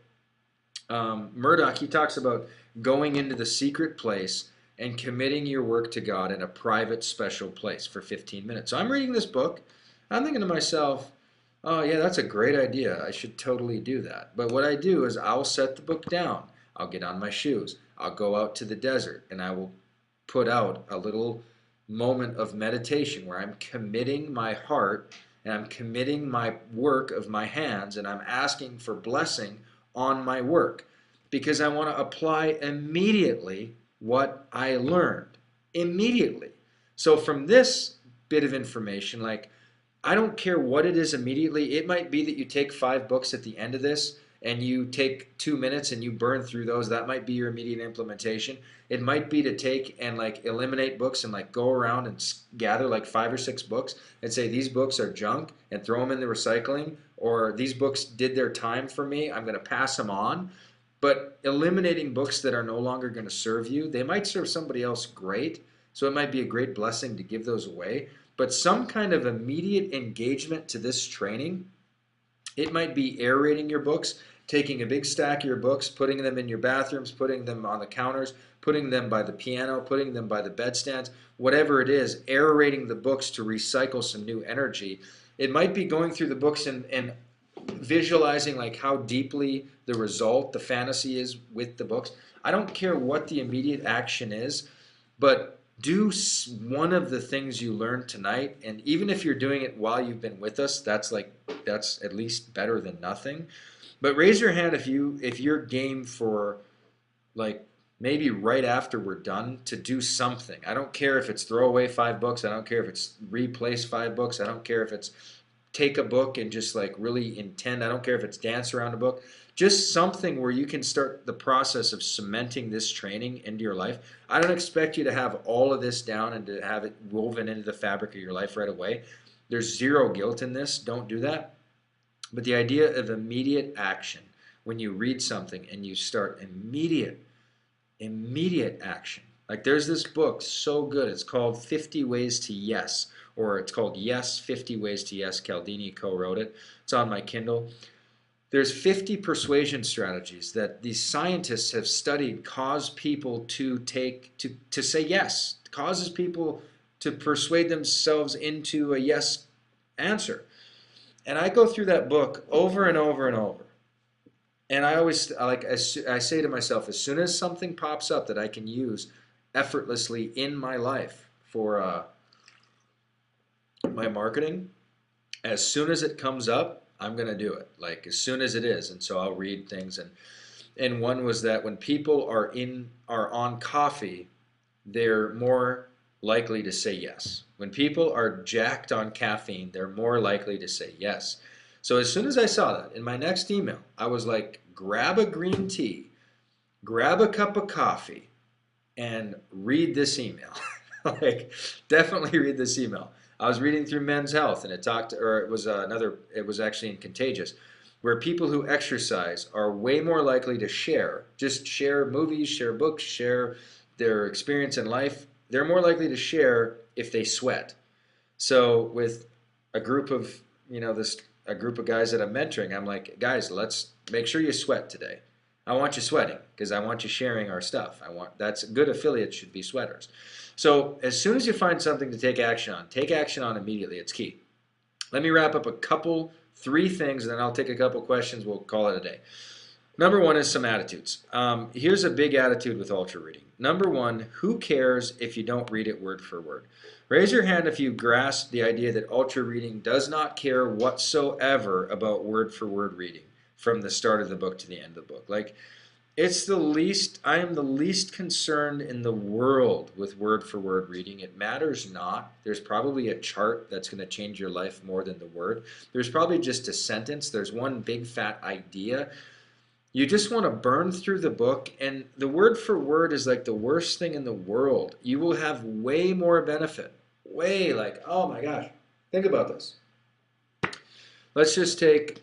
Speaker 1: Murdoch, he talks about going into the secret place and committing your work to God in a private, special place for 15 minutes. So I'm reading this book. I'm thinking to myself, oh, yeah, that's a great idea. I should totally do that. But what I do is I'll set the book down. I'll get on my shoes. I'll go out to the desert, and I will put out a little moment of meditation where I'm committing my heart and I'm committing my work of my hands, and I'm asking for blessing on my work because I want to apply immediately what I learned. Immediately. So from this bit of information, like I don't care what it is immediately. It might be that you take 5 books at the end of this and you take 2 minutes and you burn through those. That might be your immediate implementation. It might be to take and like eliminate books and like go around and gather like 5 or 6 books and say these books are junk and throw them in the recycling, or these books did their time for me, I'm going to pass them on. But eliminating books that are no longer going to serve you, they might serve somebody else great. So it might be a great blessing to give those away. But some kind of immediate engagement to this training, it might be aerating your books, taking a big stack of your books, putting them in your bathrooms, putting them on the counters, putting them by the piano, putting them by the bedstands, whatever it is, aerating the books to recycle some new energy. It might be going through the books and visualizing like how deeply the result, the fantasy is with the books. I don't care what the immediate action is, but do one of the things you learned tonight, and even if you're doing it while you've been with us, that's at least better than nothing. But raise your hand if you're game for like maybe right after we're done to do something. I don't care if it's throw away 5 books. I don't care if it's replace 5 books. I don't care if it's take a book and just like really intend. I don't care if it's dance around a book. Just something where you can start the process of cementing this training into your life. I don't expect you to have all of this down and to have it woven into the fabric of your life right away. There's zero guilt in this. Don't do that. But the idea of immediate action, when you read something and you start immediate action. Like there's this book, so good. It's called 50 Ways to Yes, or it's called Yes, 50 Ways to Yes. Cialdini co-wrote it. It's on my Kindle. There's 50 persuasion strategies that these scientists have studied cause people to say yes. It causes people to persuade themselves into a yes answer. And I go through that book over and over and over. And I always I say to myself, as soon as something pops up that I can use effortlessly in my life for my marketing, as soon as it comes up, I'm going to do it. Like as soon as it is. And so I'll read things, and one was that when people are on coffee, they're more likely to say yes. When people are jacked on caffeine, they're more likely to say yes. So as soon as I saw that in my next email, I was like, grab a green tea, grab a cup of coffee, and read this email. Like, definitely read this email. I was reading through Men's Health, and it was actually in Contagious, where people who exercise are way more likely to just share movies, share books, share their experience in life. They're more likely to share if they sweat. So with a group of, this a group of guys that I'm mentoring, I'm like, guys, let's make sure you sweat today. I want you sweating because I want you sharing our stuff. That's good affiliates should be sweaters. So as soon as you find something to take action on immediately. It's key. Let me wrap up three things, and then I'll take a couple questions. We'll call it a day. Number one is some attitudes. Here's a big attitude with ultra reading. Number one, who cares if you don't read it word for word? Raise your hand if you grasp the idea that ultra reading does not care whatsoever about word for word reading from the start of the book to the end of the book. Like, I am the least concerned in the world with word for word reading. It matters not. There's probably a chart that's going to change your life more than the word. There's probably just a sentence. There's one big fat idea. You just want to burn through the book, and the word for word is like the worst thing in the world. You will have way more benefit. Oh my gosh, think about this. Let's just take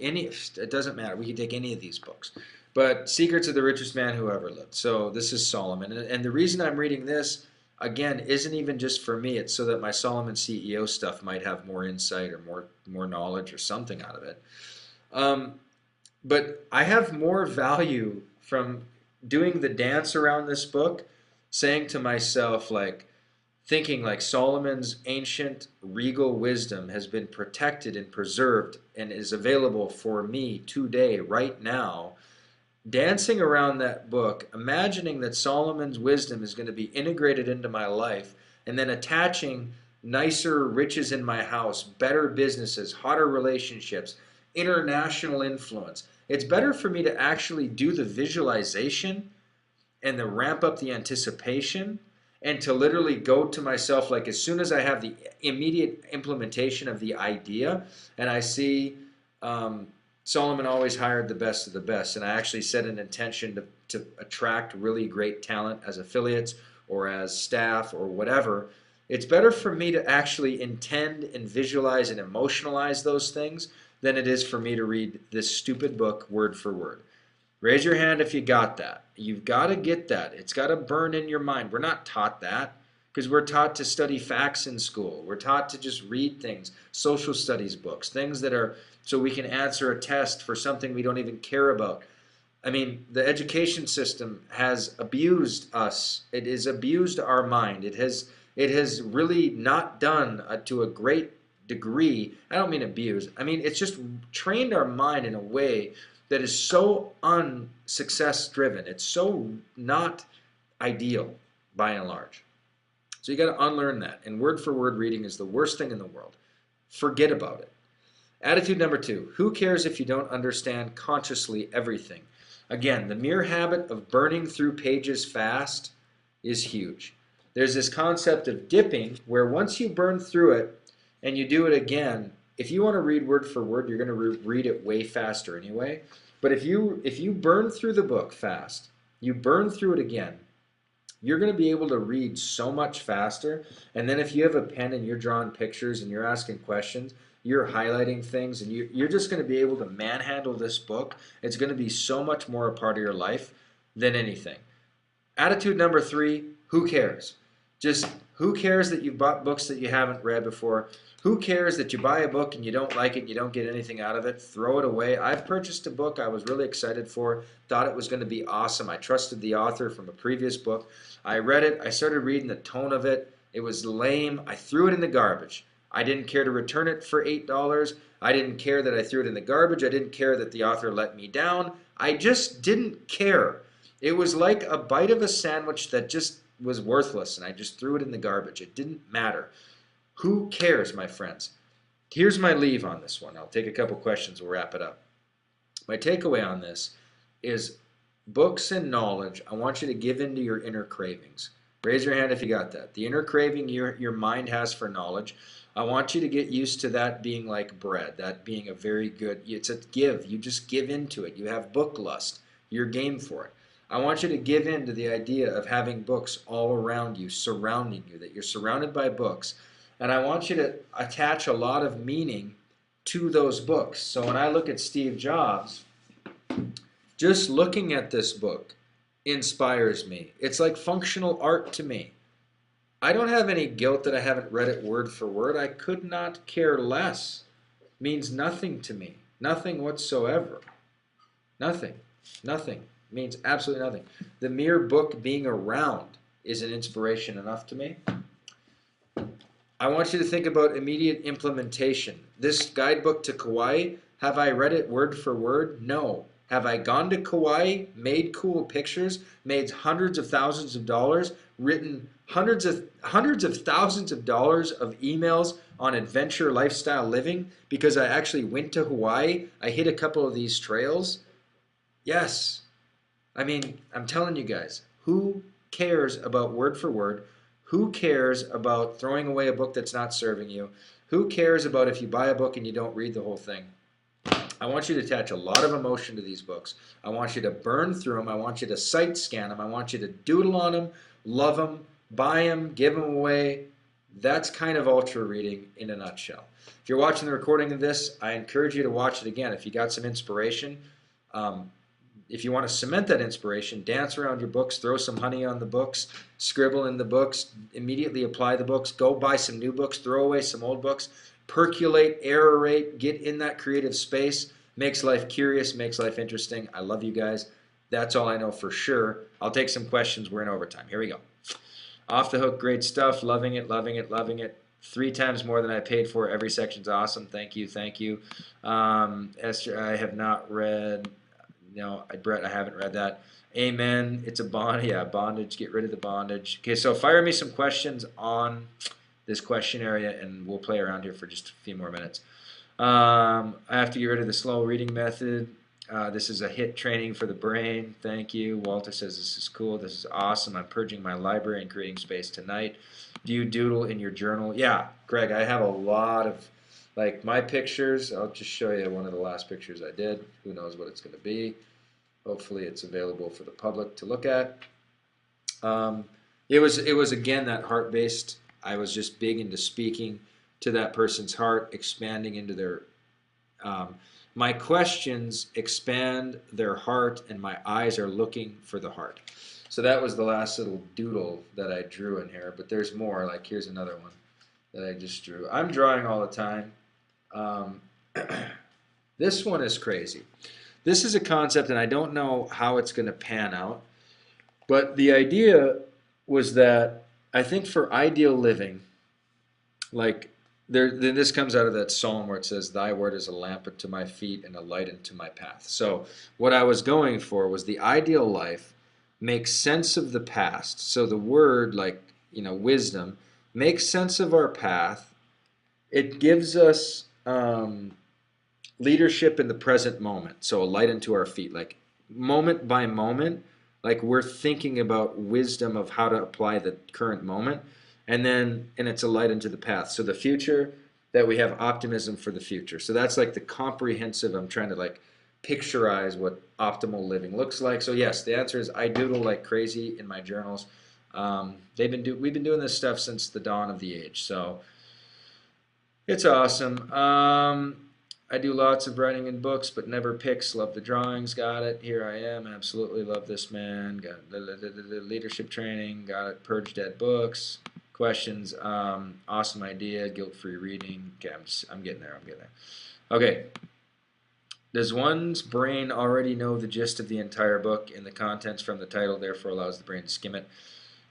Speaker 1: any, it doesn't matter. We can take any of these books. But Secrets of the Richest Man Who Ever Lived. So this is Solomon. And the reason I'm reading this, again, isn't even just for me. It's so that my Solomon CEO stuff might have more insight or more knowledge or something out of it. But I have more value from doing the dance around this book, saying to myself, like, thinking like Solomon's ancient regal wisdom has been protected and preserved and is available for me today, right now. Dancing around that book, imagining that Solomon's wisdom is going to be integrated into my life, and then attaching nicer riches in my house, better businesses, hotter relationships, international influence. It's better for me to actually do the visualization and to ramp up the anticipation and to literally go to myself, like, as soon as I have the immediate implementation of the idea and I see Solomon always hired the best of the best, and I actually set an intention to attract really great talent as affiliates or as staff or whatever. It's better for me to actually intend and visualize and emotionalize those things than it is for me to read this stupid book word for word. Raise your hand if you got that. You've got to get that. It's got to burn in your mind. We're not taught that because we're taught to study facts in school. We're taught to just read things, social studies books, things that are so we can answer a test for something we don't even care about. I mean, the education system has abused us. It has abused our mind. It has really not done to a great degree. I don't mean abuse. I mean, it's just trained our mind in a way that is so unsuccess driven. It's so not ideal by and large. So you got to unlearn that. And word for word reading is the worst thing in the world. Forget about it. Attitude number two, who cares if you don't understand consciously everything? Again, the mere habit of burning through pages fast is huge. There's this concept of dipping where once you burn through it and you do it again, if you want to read word for word, you're going to read it way faster anyway. But if you burn through the book fast, you burn through it again, you're going to be able to read so much faster. And then if you have a pen and you're drawing pictures and you're asking questions, you're highlighting things, and you're just going to be able to manhandle this book. It's going to be so much more a part of your life than anything. Attitude number three, who cares? Just who cares that you've bought books that you haven't read before? Who cares that you buy a book and you don't like it, you don't get anything out of it? Throw it away. I've purchased a book I was really excited for, thought it was going to be awesome. I trusted the author from a previous book. I read it. I started reading the tone of it. It was lame. I threw it in the garbage. I didn't care to return it for $8. I didn't care that I threw it in the garbage. I didn't care that the author let me down. I just didn't care. It was like a bite of a sandwich that just was worthless, and I just threw it in the garbage. It didn't matter. Who cares, my friends? Here's my leave on this one. I'll take a couple questions. We'll wrap it up. My takeaway on this is books and knowledge. I want you to give in to your inner cravings. Raise your hand if you got that. The inner craving your mind has for knowledge. I want you to get used to that being like bread, that being a very good, it's a give. You just give into it. You have book lust. You're game for it. I want you to give in to the idea of having books all around you, surrounding you, that you're surrounded by books. And I want you to attach a lot of meaning to those books. So when I look at Steve Jobs, just looking at this book inspires me. It's like functional art to me. I don't have any guilt that I haven't read it word for word. I could not care less means nothing to me. Nothing whatsoever. Nothing. Nothing. Means absolutely nothing. The mere book being around is an inspiration enough to me. I want you to think about immediate implementation. This guidebook to Kauai, have I read it word for word? No. Have I gone to Kauai, made cool pictures, made hundreds of thousands of dollars, written hundreds of thousands of dollars of emails on adventure lifestyle living because I actually went to Hawaii? I hit a couple of these trails. Yes. I mean, I'm telling you guys, who cares about word for word? Who cares about throwing away a book that's not serving you? Who cares about if you buy a book and you don't read the whole thing? I want you to attach a lot of emotion to these books. I want you to burn through them. I want you to sight scan them. I want you to doodle on them, love them, buy them, give them away. That's kind of ultra reading in a nutshell. If you're watching the recording of this, I encourage you to watch it again. If you got some inspiration, if you want to cement that inspiration, dance around your books, throw some honey on the books, scribble in the books, immediately apply the books, go buy some new books, throw away some old books, percolate, aerate, get in that creative space. Makes life curious, makes life interesting. I love you guys. That's all I know for sure. I'll take some questions. We're in overtime. Here we go. Off the hook, great stuff. Loving it, loving it, loving it. 3 times more than I paid for. Every section's awesome. Thank you, thank you. Esther, I have not read. No, Brett, I haven't read that. Amen. It's a bond. Yeah, bondage. Get rid of the bondage. Okay, so fire me some questions on this question area, and we'll play around here for just a few more minutes. I have to get rid of the slow reading method. This is a hit training for the brain. Thank you. Walter says this is cool. This is awesome. I'm purging my library and creating space tonight. Do you doodle in your journal? Yeah, Greg, I have a lot of, like, my pictures. I'll just show you one of the last pictures I did. Who knows what it's going to be. Hopefully it's available for the public to look at. It was again that heart-based. I was just big into speaking to that person's heart, expanding into their. My questions expand their heart, and my eyes are looking for the heart. So that was the last little doodle that I drew in here. But there's more. Like here's another one that I just drew. I'm drawing all the time. This one is crazy. This is a concept, and I don't know how it's going to pan out, but the idea was that I think for ideal living, like this comes out of that psalm where it says, "Thy word is a lamp unto my feet and a light unto my path." So what I was going for was the ideal life makes sense of the past. So the word, like wisdom, makes sense of our path. It gives us leadership in the present moment, so a light unto our feet, like moment by moment, like we're thinking about wisdom of how to apply the current moment, and it's a light into the path. So the future, that we have optimism for the future. So that's like the comprehensive. I'm trying to like picturize what optimal living looks like. So yes, the answer is I doodle like crazy in my journals. We've been doing this stuff since the dawn of the age, so it's awesome. I do lots of writing in books, but never pics. Love the drawings. Got it. Here I am. Absolutely love this man. Got the leadership training. Got it. Purge dead books. Questions. Awesome idea. Guilt-free reading. Okay, I'm getting there. I'm getting there. Okay. Does one's brain already know the gist of the entire book and the contents from the title, therefore allows the brain to skim it?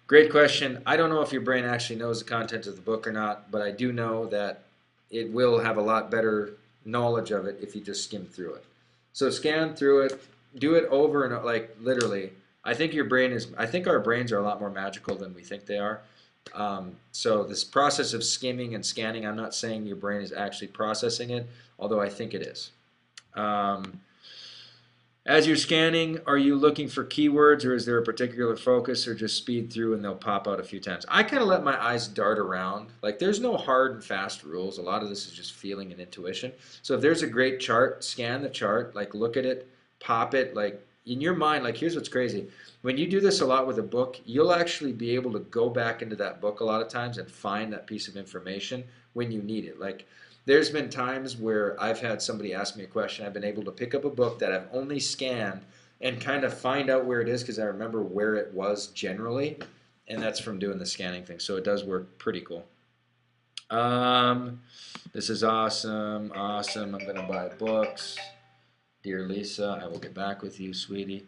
Speaker 1: Great question. I don't know if your brain actually knows the content of the book or not, but I do know that it will have a lot better knowledge of it if you just skim through it. So scan through it, do it over and like literally. I think our brains are a lot more magical than we think they are. So this process of skimming and scanning, I'm not saying your brain is actually processing it, although I think it is. As you're scanning, are you looking for keywords, or is there a particular focus, or just speed through and they'll pop out a few times? I kind of let my eyes dart around. Like there's no hard and fast rules. A lot of this is just feeling and intuition. So if there's a great chart, scan the chart, like look at it, pop it, like in your mind. Like here's what's crazy. When you do this a lot with a book, you'll actually be able to go back into that book a lot of times and find that piece of information when you need it. Like there's been times where I've had somebody ask me a question. I've been able to pick up a book that I've only scanned and kind of find out where it is because I remember where it was generally, and that's from doing the scanning thing. So it does work pretty cool. This is awesome. Awesome. I'm gonna buy books. Dear Lisa, I will get back with you, sweetie.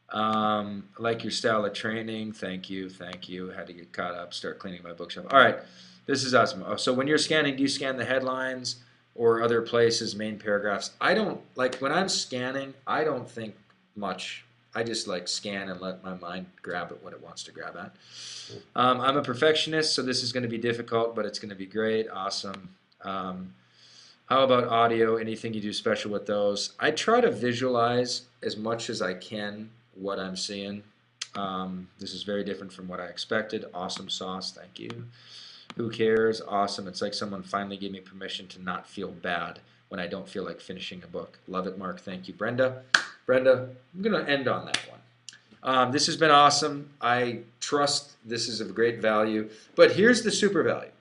Speaker 1: I like your style of training. Thank you. Thank you. Had to get caught up. Start cleaning my bookshelf. All right. This is awesome. Oh, so when you're scanning, do you scan the headlines or other places, main paragraphs? I don't like when I'm scanning. I don't think much. I just like scan and let my mind grab at what it wants to grab at. I'm a perfectionist, so this is going to be difficult, but it's going to be great. Awesome. Um, how about audio? Anything you do special with those? I try to visualize as much as I can what I'm seeing. This is very different from what I expected. Awesome sauce, thank you. Who cares? Awesome. It's like someone finally gave me permission to not feel bad when I don't feel like finishing a book. Love it, Mark. Thank you, Brenda. Brenda, I'm going to end on that one. This has been awesome. I trust this is of great value. But here's the super value.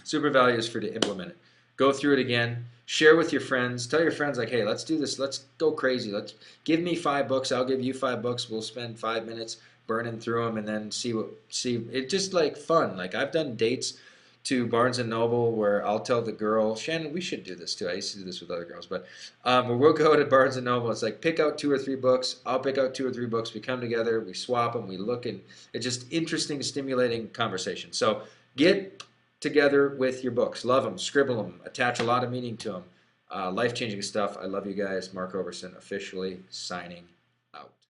Speaker 1: Super value is for you to implement it. Go through it again. Share with your friends. Tell your friends like, hey, let's do this. Let's go crazy. Let's give me 5 books. I'll give you 5 books. We'll spend 5 minutes burning through them and then see. It's just like fun. Like I've done dates to Barnes and Noble where I'll tell the girl, Shannon, we should do this too. I used to do this with other girls, but where we'll go to Barnes and Noble. It's like pick out 2 or 3 books. I'll pick out 2 or 3 books. We come together. We swap them. We look, and it's just interesting, stimulating conversation. So get together with your books. Love them, scribble them, attach a lot of meaning to them. Life-changing stuff. I love you guys. Mark Overson officially signing out.